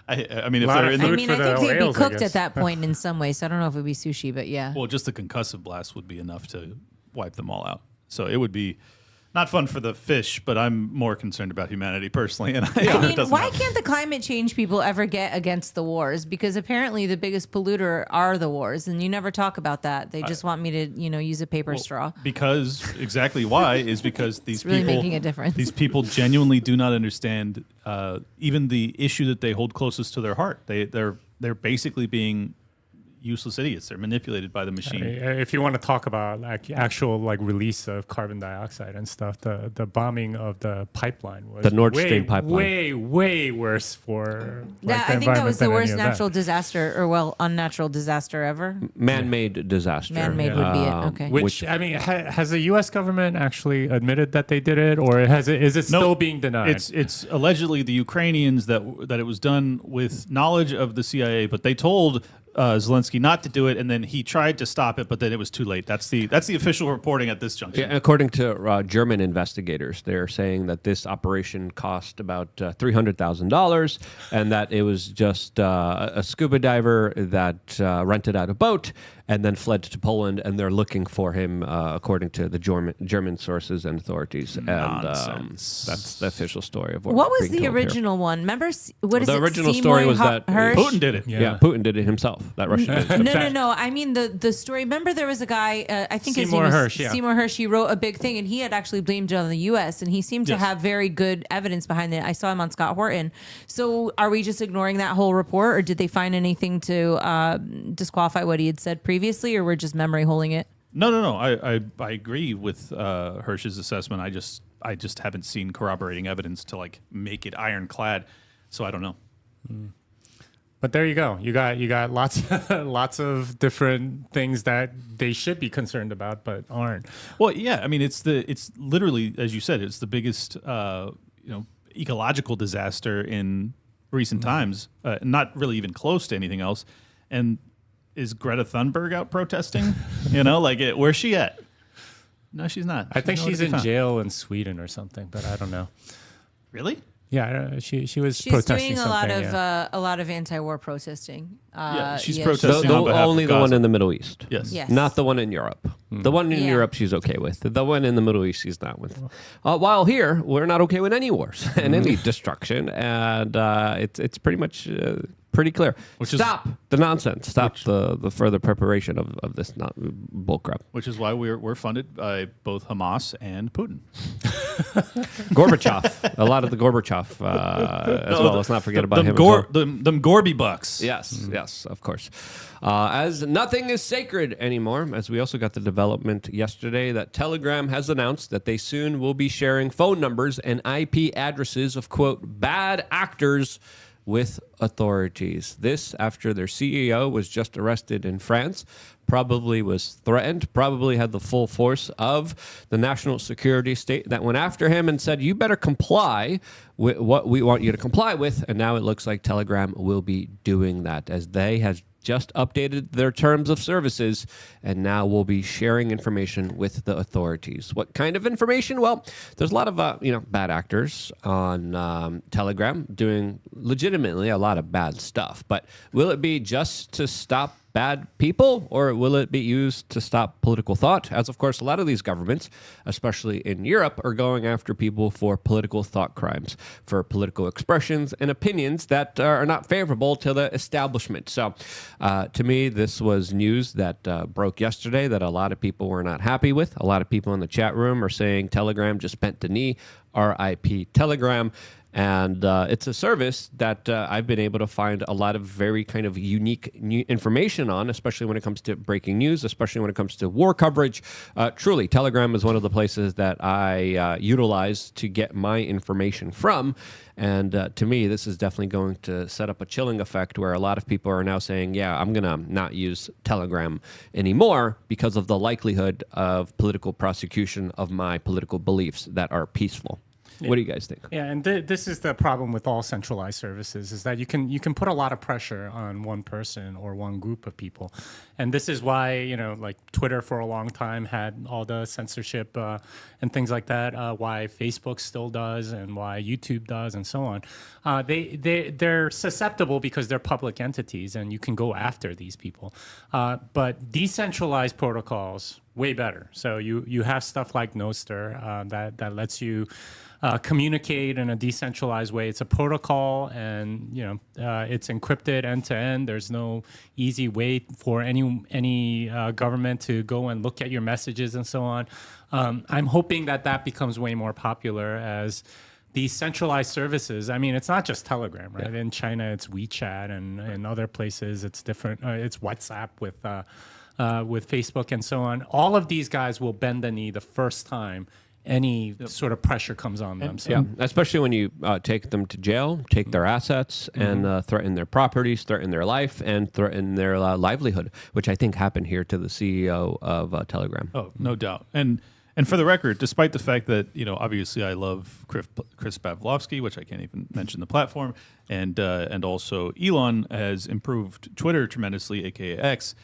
Speaker 3: I mean, if
Speaker 4: Lot
Speaker 3: they're
Speaker 4: of
Speaker 3: in
Speaker 4: food
Speaker 3: the
Speaker 5: I mean,
Speaker 4: for
Speaker 5: I
Speaker 4: the
Speaker 5: think they'd be
Speaker 4: whales, I
Speaker 5: cooked
Speaker 4: guess.
Speaker 5: at that point in some way, so I don't know if it would be sushi, but yeah.
Speaker 3: well, just the concussive blast would be enough to wipe them all out. So it would be not fun for the fish, but I'm more concerned about humanity personally. And
Speaker 5: I mean, why can't the climate change people ever get against the wars? Because apparently the biggest polluter are the wars, and you never talk about that. They just want me to, use a paper straw.
Speaker 3: Because exactly why is because these
Speaker 5: really
Speaker 3: people
Speaker 5: making a difference.
Speaker 3: These people genuinely do not understand even the issue that they hold closest to their heart. They're basically being useless idiots. They're manipulated by the machine.
Speaker 4: If you want to talk about actual release of carbon dioxide and stuff, the bombing of the pipeline was
Speaker 2: The Nord Stream pipeline.
Speaker 4: way worse for the
Speaker 5: I think that
Speaker 4: environment
Speaker 5: was the
Speaker 4: than
Speaker 5: worst
Speaker 4: any of that.
Speaker 5: natural disaster, unnatural disaster ever.
Speaker 2: Man-made disaster.
Speaker 5: Man-made would be it. Okay.
Speaker 4: Which I mean, has the U.S. government actually admitted that they did it, or is it still being denied?
Speaker 3: It's allegedly the Ukrainians that it was done with knowledge of the CIA, but they told Zelensky not to do it, and then he tried to stop it, but then it was too late. That's the official reporting at this junction.
Speaker 2: Yeah, according to German investigators, they're saying that this operation cost about $300,000, and that it was just a scuba diver that rented out a boat and then fled to Poland, and they're looking for him, according to the German sources and authorities.
Speaker 3: Nonsense.
Speaker 2: And that's the official story of
Speaker 5: What was
Speaker 2: being
Speaker 5: the
Speaker 2: told here.
Speaker 5: original one? Remember, what is
Speaker 2: The
Speaker 5: it?
Speaker 2: original
Speaker 5: Seymour
Speaker 2: story was that
Speaker 5: Hirsch?
Speaker 3: Putin did it.
Speaker 2: Yeah, Putin did it himself. That Russian did.
Speaker 5: No. I mean the story. Remember, there was a guy. I think his
Speaker 4: Seymour
Speaker 5: name was
Speaker 4: Hirsch, yeah.
Speaker 5: Seymour Hirsch. He wrote a big thing, and he had actually blamed it on the U.S. And he seemed to
Speaker 3: Yes.
Speaker 5: have very good evidence behind it. I saw him on Scott Horton. So, are we just ignoring that whole report, or did they find anything to disqualify what he had said previously, or we're just memory holding it?
Speaker 3: No. I agree with Hirsch's assessment. I just haven't seen corroborating evidence to make it ironclad. So I don't know.
Speaker 4: But there you go. You got lots of different things that they should be concerned about, but aren't.
Speaker 3: Well, yeah. I mean, it's literally, as you said, it's the biggest ecological disaster in recent times. Not really even close to anything else. And is Greta Thunberg out protesting? Where's she at? No, she's not.
Speaker 4: I think
Speaker 3: nowhere
Speaker 4: she's
Speaker 3: to be
Speaker 4: in
Speaker 3: found.
Speaker 4: jail in Sweden or something, but I don't know.
Speaker 3: Really?
Speaker 4: Yeah, she was
Speaker 5: She's
Speaker 4: protesting
Speaker 5: doing
Speaker 4: something.
Speaker 5: a lot of anti-war protesting.
Speaker 3: She's
Speaker 2: The,
Speaker 3: protesting on behalf
Speaker 2: only
Speaker 3: of
Speaker 2: the one
Speaker 3: Gaza.
Speaker 2: in the Middle East.
Speaker 3: Yes.
Speaker 5: Yes.
Speaker 2: Not the one in Europe. The one in
Speaker 5: Yeah.
Speaker 2: Europe she's okay with. The one in the Middle East she's not with. While here, we're not okay with any wars and any destruction. And it's pretty much pretty clear. Stop the nonsense. Stop the further preparation of this bullcrap.
Speaker 3: Which is why we're funded by both Hamas and Putin.
Speaker 2: Gorbachev. A lot of the Gorbachev as well. Let's not forget about him as well.
Speaker 3: Them Gorby bucks.
Speaker 2: Yes, of course. As nothing is sacred anymore, as we also got the development yesterday that Telegram has announced that they soon will be sharing phone numbers and IP addresses of, quote, bad actors with authorities. This after their CEO was just arrested in France, probably was threatened, probably had the full force of the national security state that went after him and said, you better comply with what we want you to comply with. And now it looks like Telegram will be doing that, as they have just updated their terms of services and now will be sharing information with the authorities. What kind of information? Well, there's a lot of bad actors on Telegram doing legitimately a lot of bad stuff. But will it be just to stop bad people, or will it be used to stop political thought? As of course, a lot of these governments, especially in Europe, are going after people for political thought crimes, for political expressions and opinions that are not favorable to the establishment. So to me, this was news that broke yesterday that a lot of people were not happy with. A lot of people in the chat room are saying Telegram just bent the knee, RIP Telegram. And it's a service that I've been able to find a lot of very kind of unique information on, especially when it comes to breaking news, especially when it comes to war coverage. Truly, Telegram is one of the places that I utilize to get my information from. And to me, this is definitely going to set up a chilling effect where a lot of people are now saying, yeah, I'm going to not use Telegram anymore because of the likelihood of political prosecution of my political beliefs that are peaceful. What do you guys think?
Speaker 4: Yeah, and this is the problem with all centralized services, is that you can put a lot of pressure on one person or one group of people. And this is why, like Twitter for a long time had all the censorship and things like that, why Facebook still does and why YouTube does and so on. They're susceptible because they're public entities and you can go after these people. But decentralized protocols, way better. So you have stuff like Nostr that lets you communicate in a decentralized way. It's a protocol, and it's encrypted end to end. There's no easy way for any government to go and look at your messages and so on. I'm hoping that becomes way more popular as these centralized services. I mean, it's not just Telegram, right? Yeah. In China, it's WeChat, and in other places, it's different. It's WhatsApp with Facebook and so on. All of these guys will bend the knee the first time any sort of pressure comes on them. So.
Speaker 2: Yeah, especially when you take them to jail, take their assets, and threaten their properties, threaten their life, and threaten their livelihood, which I think happened here to the CEO of Telegram.
Speaker 3: Oh, no doubt. And for the record, despite the fact that, obviously I love Chris Pavlovsky, which I can't even mention the platform, and also Elon has improved Twitter tremendously, aka X,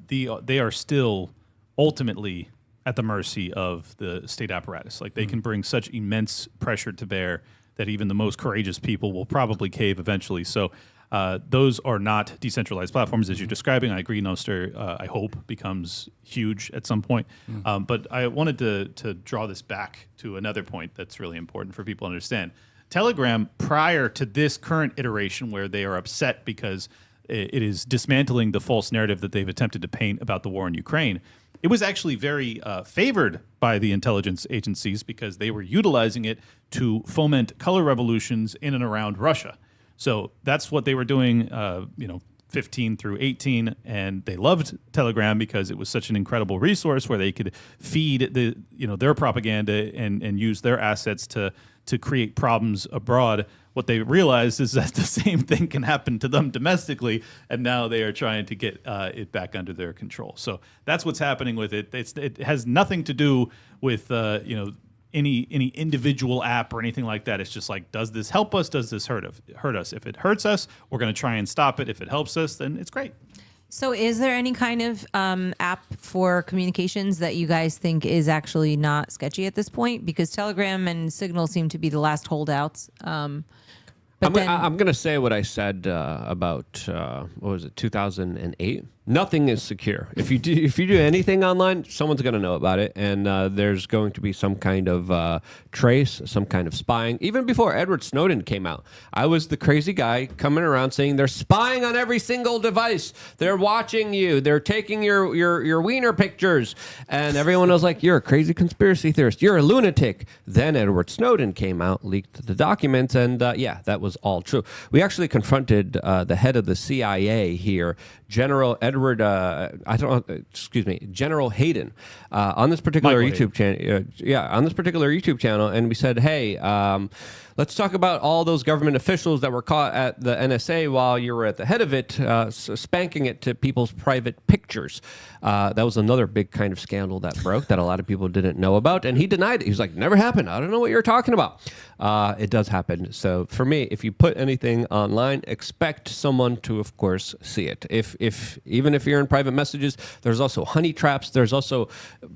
Speaker 3: they are still ultimately at the mercy of the state apparatus. Like they can bring such immense pressure to bear that even the most courageous people will probably cave eventually. So those are not decentralized platforms as you're describing. I agree, Nostr, I hope, becomes huge at some point. But I wanted to draw this back to another point that's really important for people to understand. Telegram, prior to this current iteration where they are upset because it is dismantling the false narrative that they've attempted to paint about the war in Ukraine, it was actually very favored by the intelligence agencies because they were utilizing it to foment color revolutions in and around Russia. So that's what they were doing, 15 through 18, and they loved Telegram because it was such an incredible resource where they could feed their propaganda and use their assets to create problems abroad. What they realized is that the same thing can happen to them domestically, and now they are trying to get it back under their control. So that's what's happening with it. It has nothing to do with any individual app or anything like that. It's just like, does this help us? Does this hurt us? If it hurts us, we're going to try and stop it. If it helps us, then it's great.
Speaker 5: So is there any kind of app for communications that you guys think is actually not sketchy at this point? Because Telegram and Signal seem to be the last holdouts.
Speaker 2: I'm going to say what I said about, 2008? Nothing is secure. If you do anything online, someone's going to know about it, and there's going to be some kind of trace, some kind of spying. Even before Edward Snowden came out, I was the crazy guy coming around saying they're spying on every single device. They're watching you. They're taking your wiener pictures, and everyone was like, "You're a crazy conspiracy theorist. You're a lunatic." Then Edward Snowden came out, leaked the documents, and that was all true. We actually confronted the head of the CIA here, General General Hayden, on this particular YouTube channel. On this particular YouTube channel, and we said, "Hey, let's talk about all those government officials that were caught at the NSA while you were at the head of it, spanking it to people's private pictures." That was another big kind of scandal that broke that a lot of people didn't know about, and he denied it. He was like, "Never happened. I don't know what you're talking about." It does happen. So for me, if you put anything online, expect someone to, of course, see it. If even if you're in private messages, there's also honey traps. There's also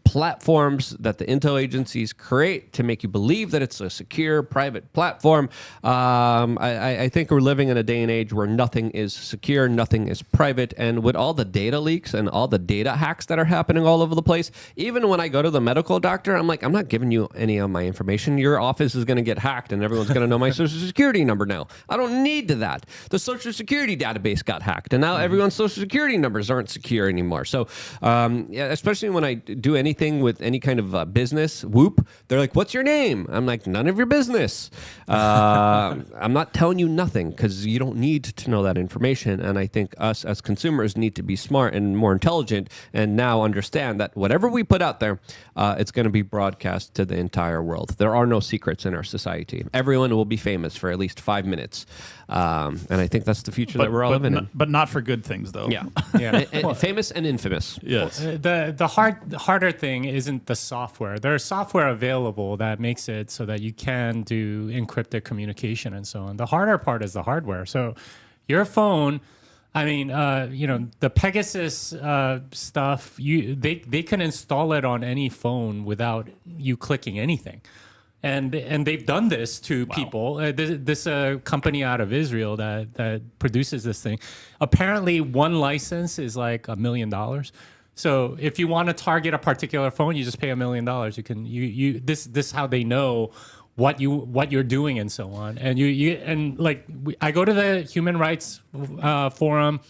Speaker 2: platforms that the intel agencies create to make you believe that it's a secure private platform. I think we're living in a day and age where nothing is secure, nothing is private, and with all the data leaks and all the data hacks that are happening all over the place, even when I go to the medical doctor, I'm like, I'm not giving you any of my information. Your office is going to get hacked and everyone's going to know my social security number now. I don't need that. The social security database got hacked and now everyone's social security numbers aren't secure anymore. So especially when I do anything with any kind of business, Whoop, they're like, what's your name? I'm like, none of your business. I'm not telling you nothing because you don't need to know that information. And I think us as consumers need to be smart and more intelligent and now understand that whatever we put out there, it's going to be broadcast to the entire world. There are no secrets in our society. Everyone will be famous for at least 5 minutes. And I think that's the future that we're all living in.
Speaker 3: But not for good things, though.
Speaker 2: Yeah. Famous and infamous.
Speaker 3: Yes.
Speaker 4: The harder thing isn't the software. There's software available that makes it so that you can do encrypted communication and so on. The harder part is the hardware. So your phone, I mean, the Pegasus stuff, they can install it on any phone without you clicking anything. And they've done this to people. This company out of Israel that produces this thing. Apparently, one license is like $1 million. So if you want to target a particular phone, you just pay $1 million. You can this is how they know what you're doing and so on. And I go to the Human Rights Forum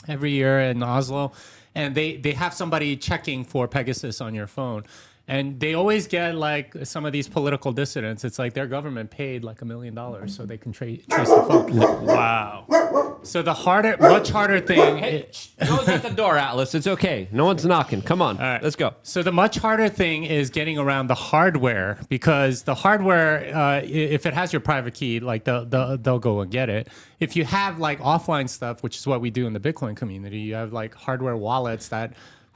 Speaker 4: every year in Oslo, and they have somebody checking for Pegasus on your phone. And they always get like some of these political dissidents. It's like their government paid like $1 million so they can trace the phone.
Speaker 3: Wow.
Speaker 4: So the much harder thing.
Speaker 2: Hey, no one's at the door, Atlas. It's okay. No one's knocking. Come on.
Speaker 4: All right.
Speaker 2: Let's go.
Speaker 4: So the much harder thing is getting around the hardware, because the hardware, if it has your private key, like they'll go and get it. If you have like offline stuff, which is what we do in the Bitcoin community, you have like hardware wallets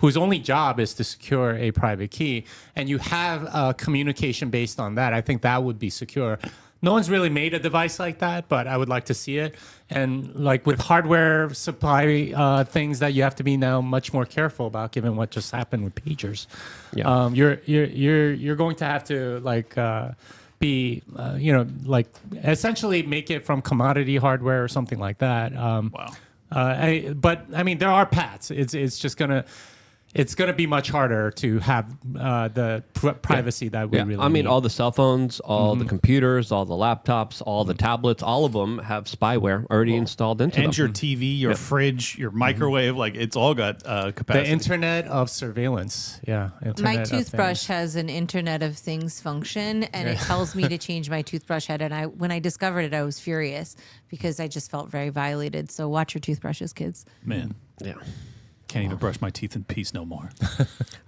Speaker 4: whose only job is to secure a private key, and you have communication based on that, I think that would be secure. No one's really made a device like that, but I would like to see it. And like with hardware supply things that you have to be now much more careful about, given what just happened with pagers.
Speaker 2: Yeah.
Speaker 4: You're going to have to like be like essentially make it from commodity hardware or something like that.
Speaker 3: Wow.
Speaker 4: But I mean, there are paths. It's gonna be much harder to have the privacy that we really need.
Speaker 2: I mean, all the cell phones, all the computers, all the laptops, all the tablets, all of them have spyware already installed into them.
Speaker 3: And your TV, your fridge, your microwave, like it's all got capacity.
Speaker 4: The Internet of Surveillance. Yeah.
Speaker 5: My toothbrush has an Internet of Things function, and it tells me to change my toothbrush head. And when I discovered it, I was furious because I just felt very violated. So watch your toothbrushes, kids.
Speaker 3: Man.
Speaker 2: Yeah.
Speaker 3: Can't even brush my teeth in peace no more.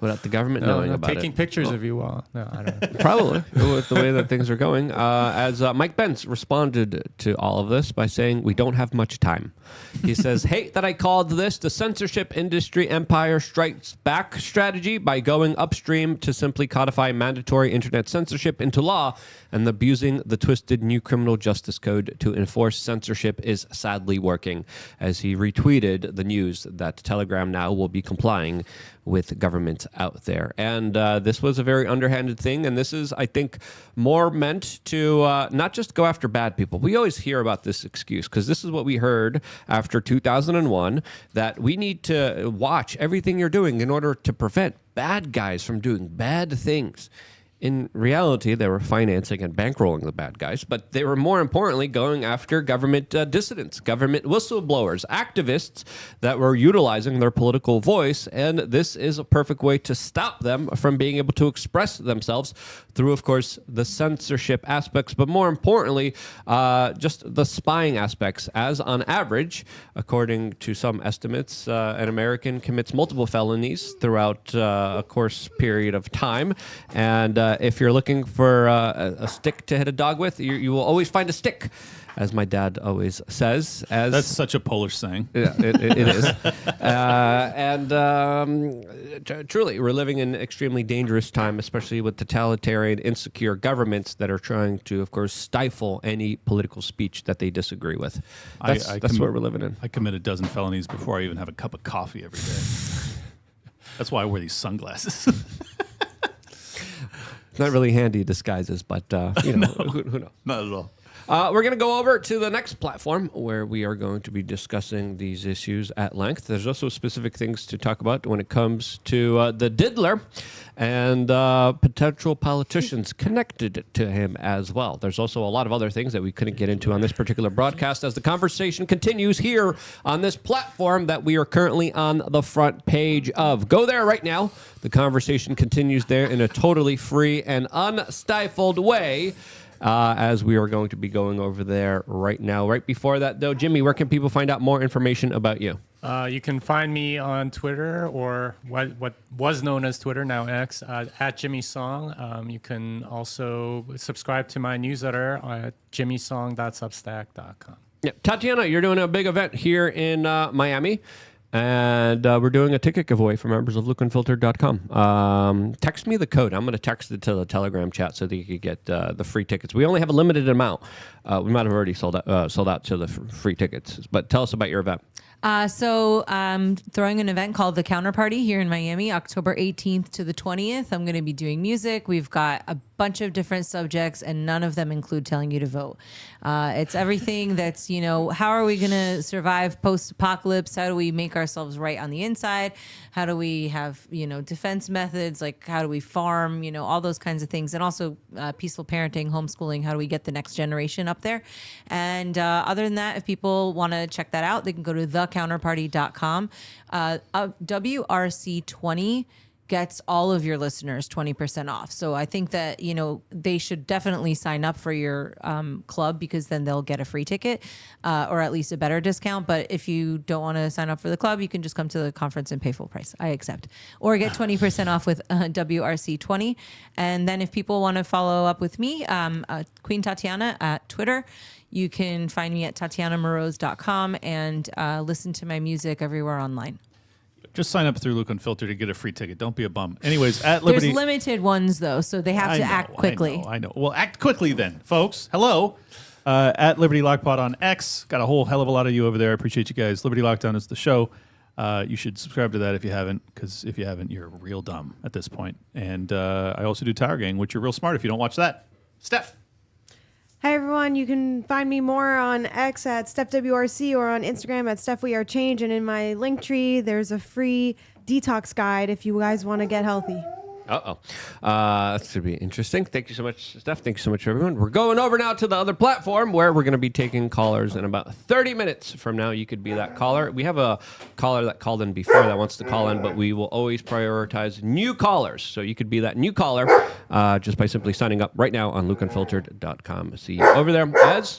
Speaker 2: Without the government knowing about
Speaker 4: taking
Speaker 2: it.
Speaker 4: pictures of you all. No, I don't know.
Speaker 2: Probably, with the way that things are going. As Mike Pence responded to all of this by saying, we don't have much time. He says, hate that I called this the censorship industry empire strikes back strategy by going upstream to simply codify mandatory internet censorship into law, and abusing the twisted new criminal justice code to enforce censorship is sadly working, as he retweeted the news that Telegram now will be complying with governments out there. And this was a very underhanded thing. And this is, I think, more meant to not just go after bad people. We always hear about this excuse, because this is what we heard after 2001, that we need to watch everything you're doing in order to prevent bad guys from doing bad things. In reality, they were financing and bankrolling the bad guys, but they were more importantly going after government dissidents, government whistleblowers, activists that were utilizing their political voice. And this is a perfect way to stop them from being able to express themselves through, of course, the censorship aspects, but more importantly, just the spying aspects. As on average, according to some estimates, an American commits multiple felonies throughout a course period of time. And if you're looking for a stick to hit a dog with, you will always find a stick, as my dad always says. That's
Speaker 3: such a Polish saying.
Speaker 2: Yeah, it is. And truly, we're living in an extremely dangerous time, especially with totalitarian, insecure governments that are trying to, of course, stifle any political speech that they disagree with. That's what we're living in.
Speaker 3: I commit a dozen felonies before I even have a cup of coffee every day. That's why I wear these sunglasses.
Speaker 2: Not really handy disguises, but who knows?
Speaker 3: Not at all.
Speaker 2: We're going to go over to the next platform where we are going to be discussing these issues at length. There's also specific things to talk about when it comes to the diddler and potential politicians connected to him as well. There's also a lot of other things that we couldn't get into on this particular broadcast as the conversation continues here on this platform that we are currently on the front page of. Go there right now. The conversation continues there in a totally free and unstifled way. As we are going to be going over there right now. Right before that, though, Jimmy, where can people find out more information about you?
Speaker 4: You can find me on Twitter, or what was known as Twitter, now X, at Jimmy Song. You can also subscribe to my newsletter at jimmysong.substack.com.
Speaker 2: Yeah. Tatiana, you're doing a big event here in Miami. And we're doing a ticket giveaway for members of lukeunfiltered.com. Text me the code. I'm going to text it to the Telegram chat so that you could get the free tickets. We only have a limited amount. We might have already sold out to the free tickets. But tell us about your event.
Speaker 5: So I'm throwing an event called The Counterparty here in Miami, October 18th to the 20th. I'm going to be doing music. We've got a bunch of different subjects, and none of them include telling you to vote. It's everything that's, how are we going to survive post-apocalypse? How do we make ourselves right on the inside? How do we have, defense methods? Like, how do we farm? All those kinds of things. And also peaceful parenting, homeschooling. How do we get the next generation up there? And other than that, if people want to check that out, they can go to thecounterparty.com. WRC20 gets all of your listeners 20% off. So I think that, they should definitely sign up for your club, because then they'll get a free ticket or at least a better discount. But if you don't want to sign up for the club, you can just come to the conference and pay full price. I accept. Or get 20% off with WRC20. And then if people want to follow up with me, Queen Tatiana at Twitter, you can find me at TatianaMoroz.com and listen to my music everywhere online.
Speaker 3: Just sign up through Luke Unfiltered to get a free ticket. Don't be a bum. Anyways, at Liberty...
Speaker 5: There's limited ones, though, so they have to act quickly.
Speaker 3: I know. Well, act quickly then, folks. Hello. At Liberty Lockpod on X. Got a whole hell of a lot of you over there. I appreciate you guys. Liberty Lockdown is the show. You should subscribe to that if you haven't, because if you haven't, you're real dumb at this point. And I also do Tower Gang, which you're real smart if you don't watch that. Steph.
Speaker 6: Hi, everyone. You can find me more on X at StephWRC or on Instagram at StephWeAreChange. And in my link tree, there's a free detox guide if you guys want to get healthy.
Speaker 2: That's going to be interesting. Thank you so much, Steph. Thank you so much, everyone. We're going over now to the other platform where we're going to be taking callers in about 30 minutes from now. You could be that caller. We have a caller that called in before that wants to call in, but we will always prioritize new callers. So you could be that new caller just by simply signing up right now on lukeunfiltered.com. See you over there. As